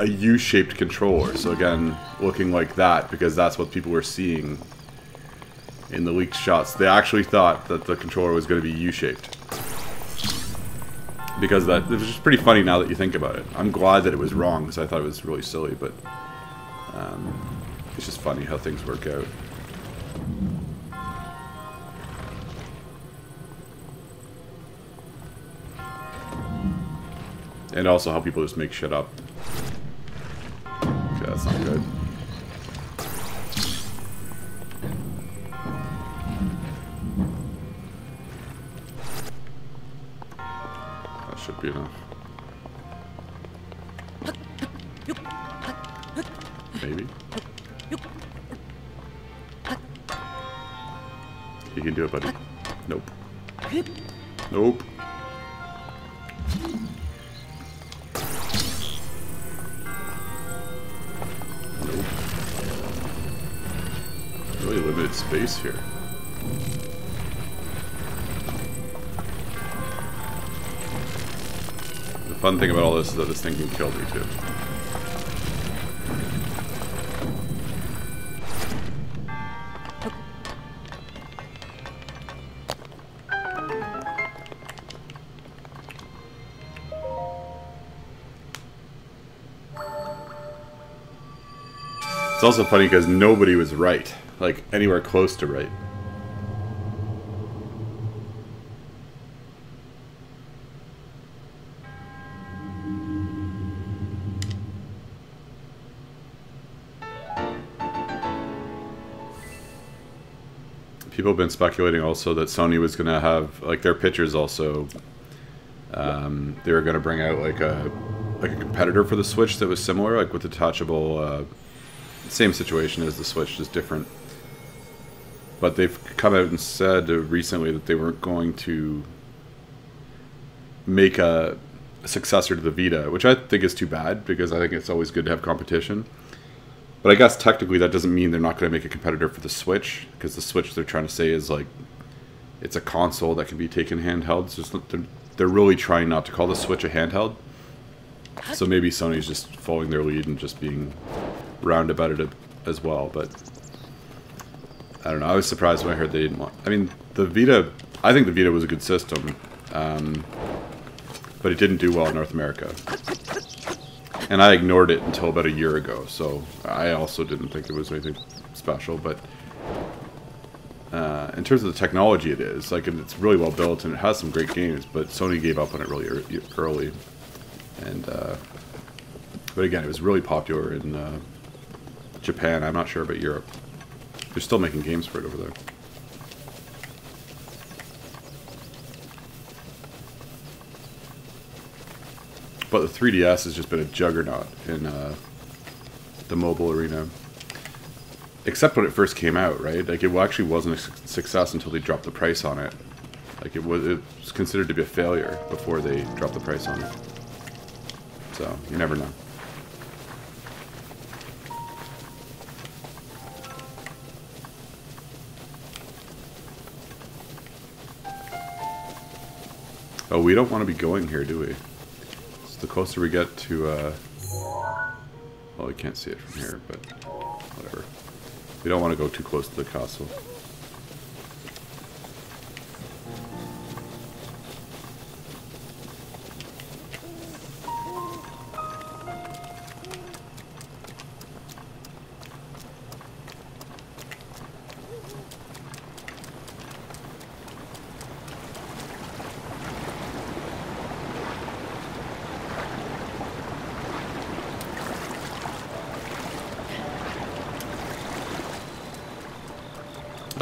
a U-shaped controller. So again, looking like that, because that's what people were seeing in the leaked shots. They actually thought that the controller was going to be U-shaped. Because that, it was just pretty funny now that you think about it. I'm glad that it was wrong, because I thought it was really silly, but it's just funny how things work out. And also how people just make shit up. Okay, that's not good. That should be enough. Maybe. You can do it, buddy. Nope. Nope. Nope. Really limited space here. The fun thing about all this is that this thing can kill me too. It's also funny because nobody was right, like anywhere close to right. People have been speculating also that Sony was going to have, like, their pictures also, they were going to bring out like a competitor for the Switch that was similar, like with detachable, same situation as the Switch, just different. But they've come out and said recently that they weren't going to make a successor to the Vita, which I think is too bad, because I think it's always good to have competition. But I guess technically that doesn't mean they're not going to make a competitor for the Switch, because the Switch, they're trying to say, is like, it's a console that can be taken handheld. So they're really trying not to call the Switch a handheld. So maybe Sony's just following their lead and just being round about it as well. But I don't know. I was surprised when I heard they didn't want... I mean, the Vita... I think the Vita was a good system. But it didn't do well in North America. And I ignored it until about a year ago, so I also didn't think it was anything special. But in terms of the technology, it is. Like, it's really well built, and it has some great games, but Sony gave up on it really early. And, but again, it was really popular in Japan. I'm not sure about Europe. They're still making games for it over there. But the 3DS has just been a juggernaut in the mobile arena. Except when it first came out, right? Like, it actually wasn't a success until they dropped the price on it. Like, it was considered to be a failure before they dropped the price on it. So, you never know. Oh, we don't want to be going here, do we? The closer we get to, well, we can't see it from here, but whatever. We don't want to go too close to the castle.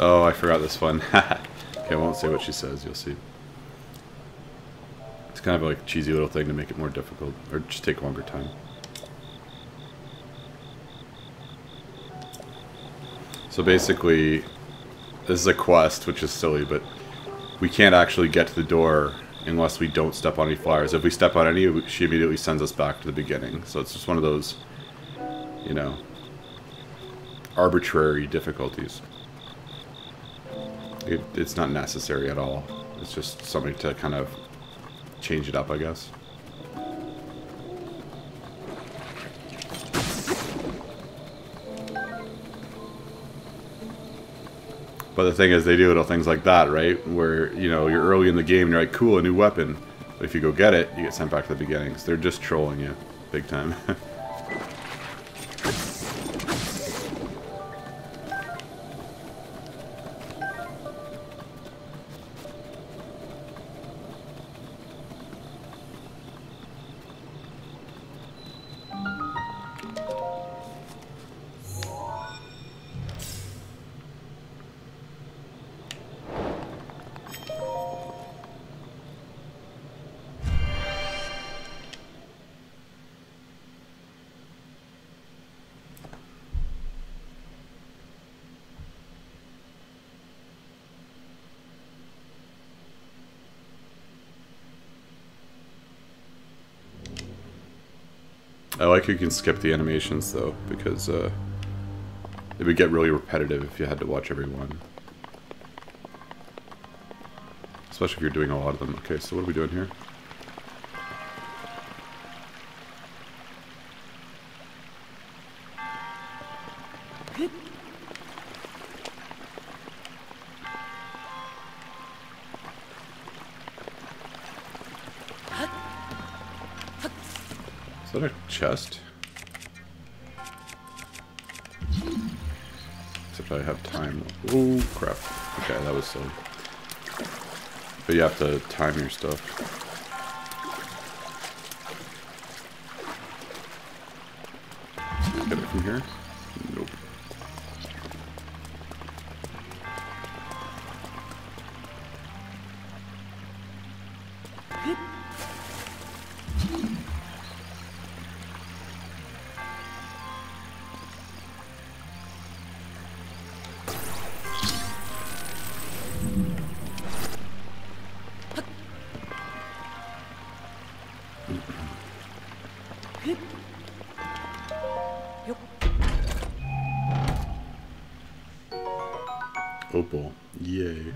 Oh, I forgot this one. Okay, I won't say what she says, you'll see. It's kind of like a cheesy little thing to make it more difficult, or just take longer time. So basically, this is a quest, which is silly, but we can't actually get to the door unless we don't step on any flyers. If we step on any, she immediately sends us back to the beginning. So it's just one of those, you know, arbitrary difficulties. It's not necessary at all. It's just something to kind of change it up, I guess. But the thing is, they do little things like that, right? Where, you know, you're early in the game and you're like, cool, a new weapon. But if you go get it, you get sent back to the beginning. So they're just trolling you big time. I like you can skip the animations though, because it would get really repetitive if you had to watch every one. Especially if you're doing a lot of them. Okay, so what are we doing here? Is that a chest? Except I have time. Oh crap. Okay, that was silly. But you have to time your stuff. Get it from here? Nope. Opal. Yay.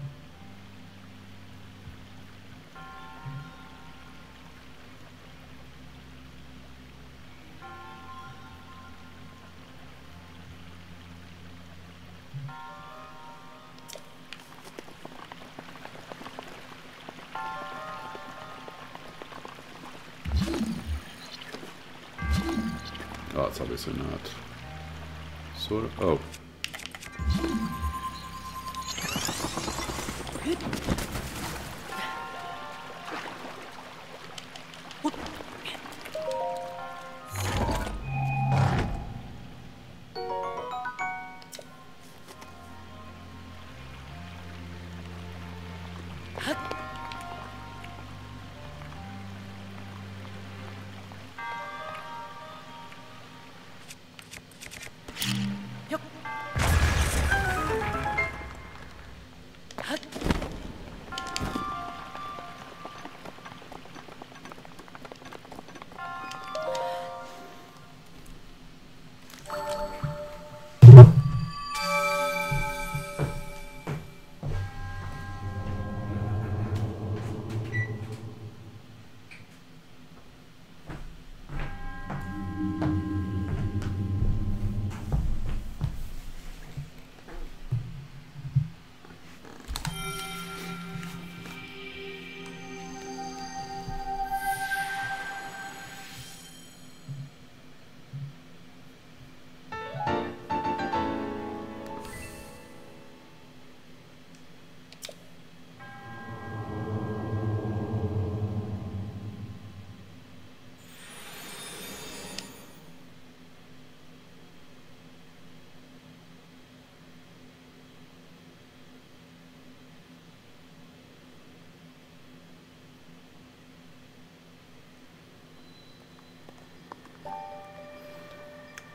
Oh, it's obviously not. Sort of. Oh.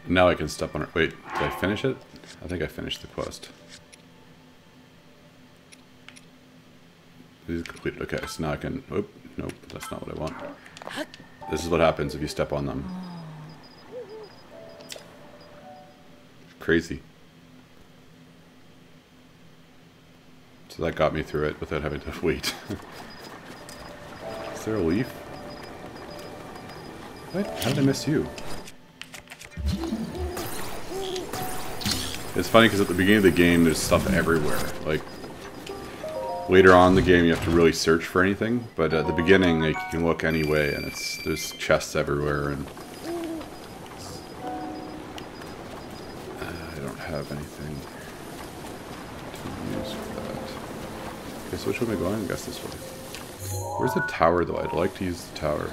Now I can step on it. Wait, did I finish it? I think I finished the quest. These are completed. Okay, so now I can... Oh, nope, that's not what I want. This is what happens if you step on them. Crazy. So that got me through it without having to wait. Is there a leaf? What? How did I miss you? It's funny because at the beginning of the game there's stuff everywhere. Like, later on in the game you have to really search for anything, but at the beginning like, you can look anyway and there's chests everywhere and... I don't have anything to use for that. Okay, so which way am I going? I guess this way. Where's the tower though? I'd like to use the tower.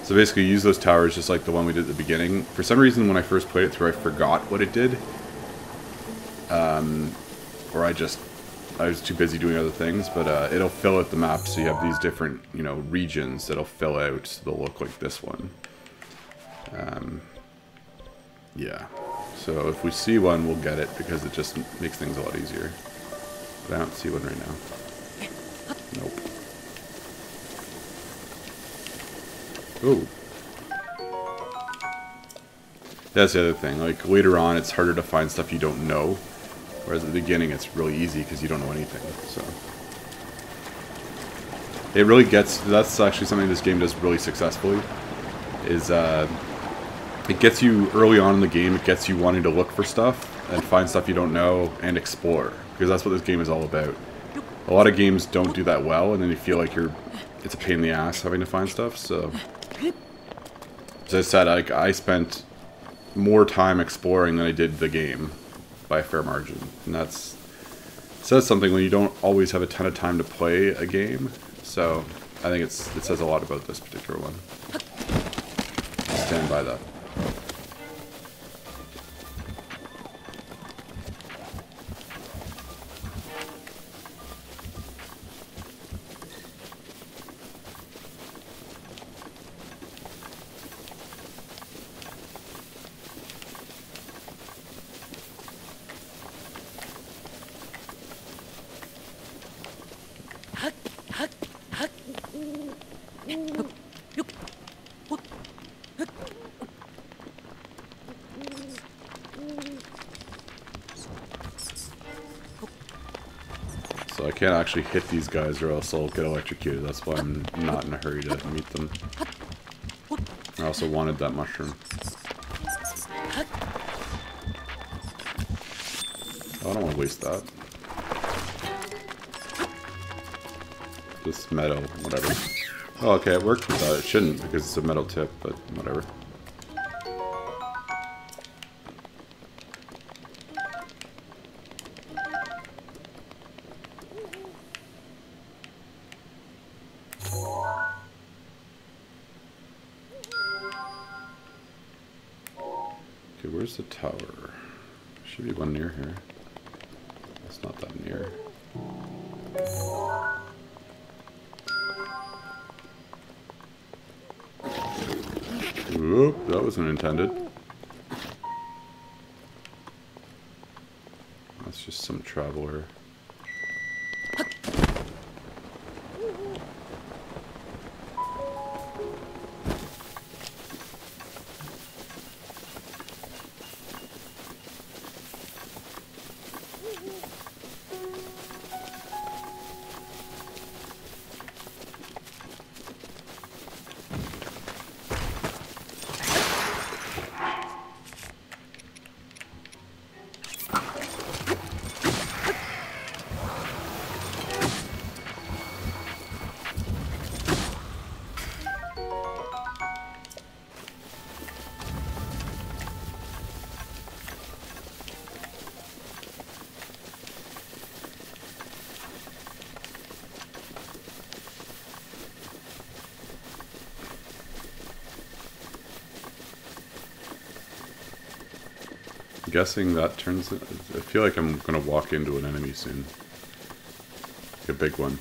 So basically use those towers just like the one we did at the beginning. For some reason when I first played it through I forgot what it did. Or I was too busy doing other things, but it'll fill out the map so you have these different, you know, regions that'll fill out so they'll look like this one. Yeah. So if we see one, we'll get it because it just makes things a lot easier. But I don't see one right now. Nope. Oh. That's the other thing. Like, later on, it's harder to find stuff you don't know. Whereas at the beginning, it's really easy because you don't know anything. So it really gets... That's actually something this game does really successfully. Is, it gets you early on in the game, it gets you wanting to look for stuff and find stuff you don't know and explore. Because that's what this game is all about. A lot of games don't do that well, and then you feel like it's a pain in the ass having to find stuff, so... As I said, I spent more time exploring than I did the game, by a fair margin. And that's... says something when you don't always have a ton of time to play a game, so I think it says a lot about this particular one. I'll stand by that. So I can't actually hit these guys or else I'll get electrocuted. That's why I'm not in a hurry to meet them. I also wanted that mushroom. Oh, I don't want to waste that. This metal, whatever. Oh, okay, it worked with that. It shouldn't because it's a metal tip, but whatever. Okay, where's the tower? Should be one near here. It's not that near. Oop, that wasn't intended. That's just some traveler. I'm guessing that turns... I feel like I'm gonna walk into an enemy soon. Like a big one.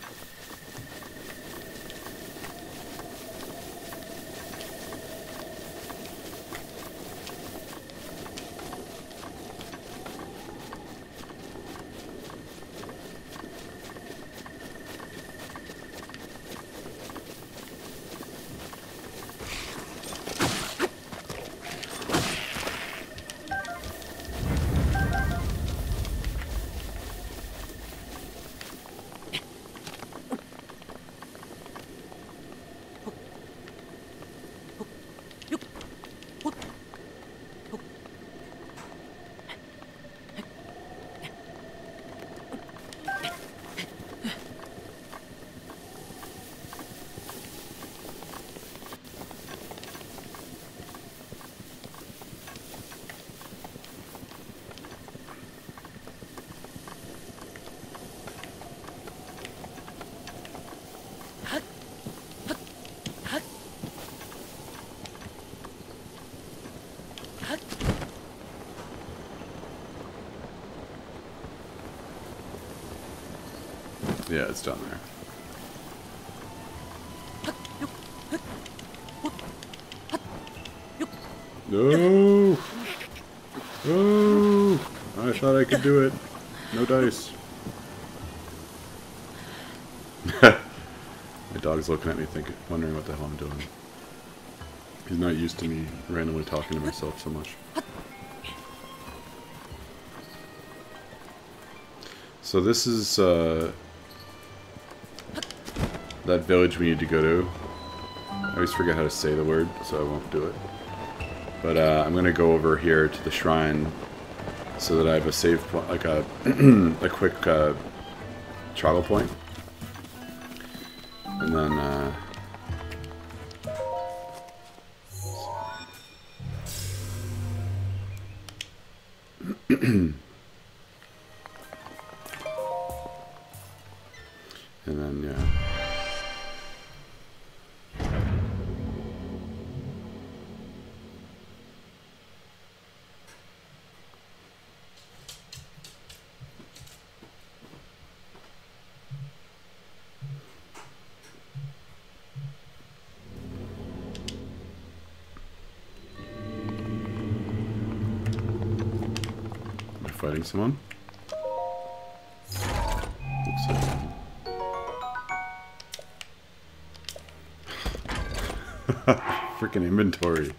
Yeah, it's down there. No! No! I thought I could do it. No dice. My dog's looking at me wondering what the hell I'm doing. He's not used to me randomly talking to myself so much. So this is that village we need to go to. I always forget how to say the word, so I won't do it. But I'm gonna go over here to the shrine so that I have a save point, like a a quick travel point, and then. And then, yeah. Am I fighting someone? Looks like freaking inventory.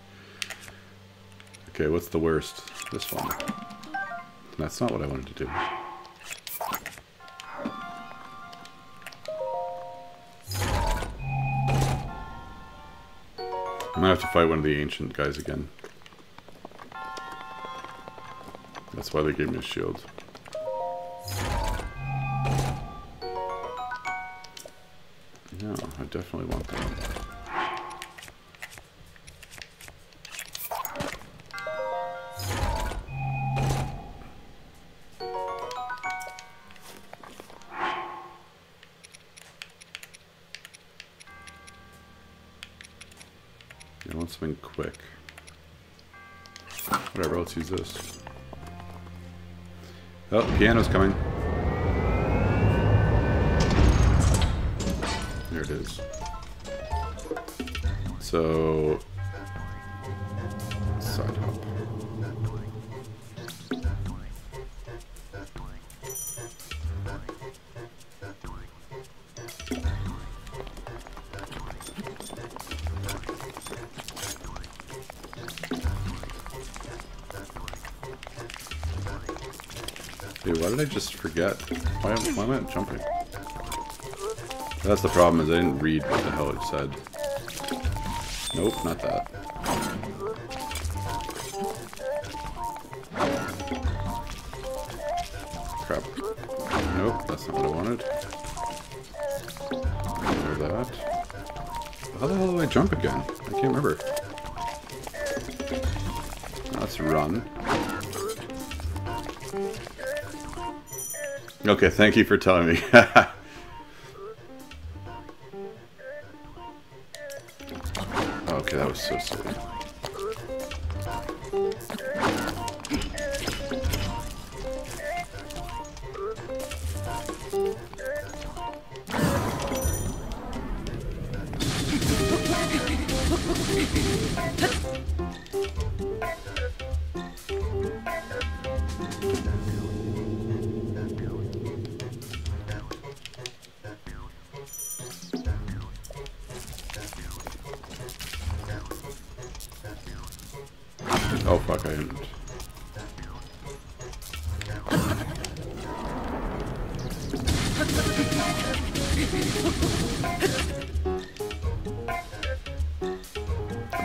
Okay, what's the worst? This one. That's not what I wanted to do. I'm gonna have to fight one of the ancient guys again. That's why they gave me a shield. No, I definitely want that. I want something quick. Whatever, let's use this. Oh, piano's coming. There it is. So, side hop. Dude, why did I just forget? Why am I not jumping? That's the problem, is I didn't read what the hell it said. Nope, not that. Crap. Nope, that's not what I wanted. Or that. How the hell do I jump again? I can't remember. Let's run. Okay, thank you for telling me. Okay, that was so silly. Oh fuck, I didn't.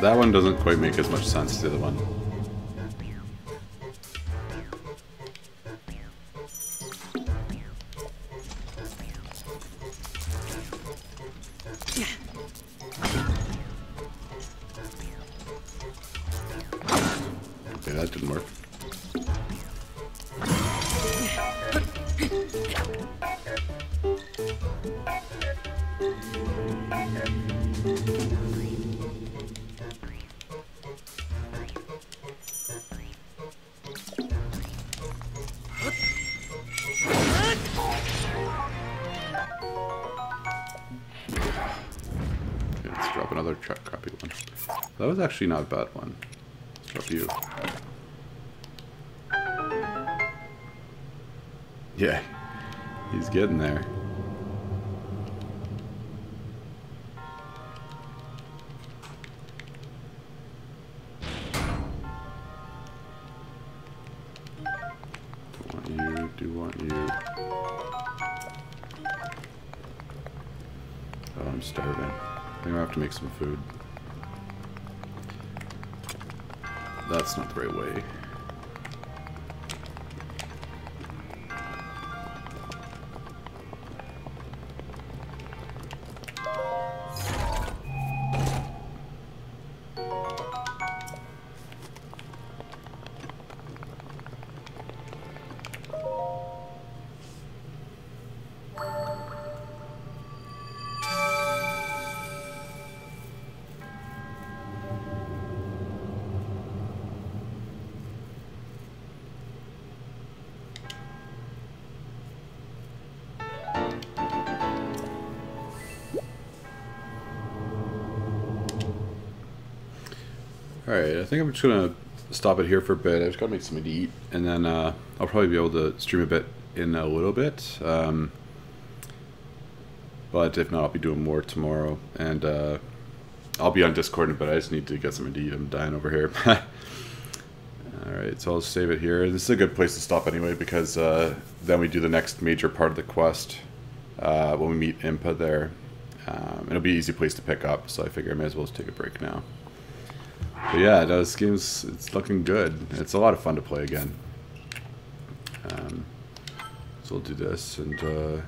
That one doesn't quite make as much sense as the other one. Okay, that didn't work. Okay, let's drop another crappy one. That was actually not a bad one. Let's drop you. Yeah, he's getting there. I'm starving. I think I have to make some food. That's not the right way. Alright, I think I'm just gonna stop it here for a bit. I just gotta make something to eat, and then I'll probably be able to stream a bit in a little bit. But if not, I'll be doing more tomorrow, and I'll be on Discord in a bit. I just need to get something to eat. I'm dying over here. Alright, so I'll save it here. This is a good place to stop anyway, because then we do the next major part of the quest when we meet Impa there. It'll be an easy place to pick up, so I figure I may as well just take a break now. But yeah, this game's, it's looking good. It's a lot of fun to play again. So we'll do this and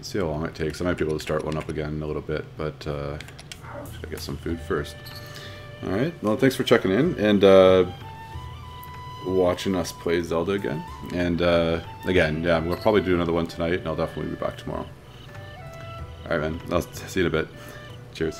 see how long it takes. I might be able to start one up again in a little bit, but just gotta get some food first. Alright, well thanks for checking in and watching us play Zelda again. And again, yeah, I'm gonna probably do another one tonight, and I'll definitely be back tomorrow. Alright man, I'll see you in a bit. Cheers.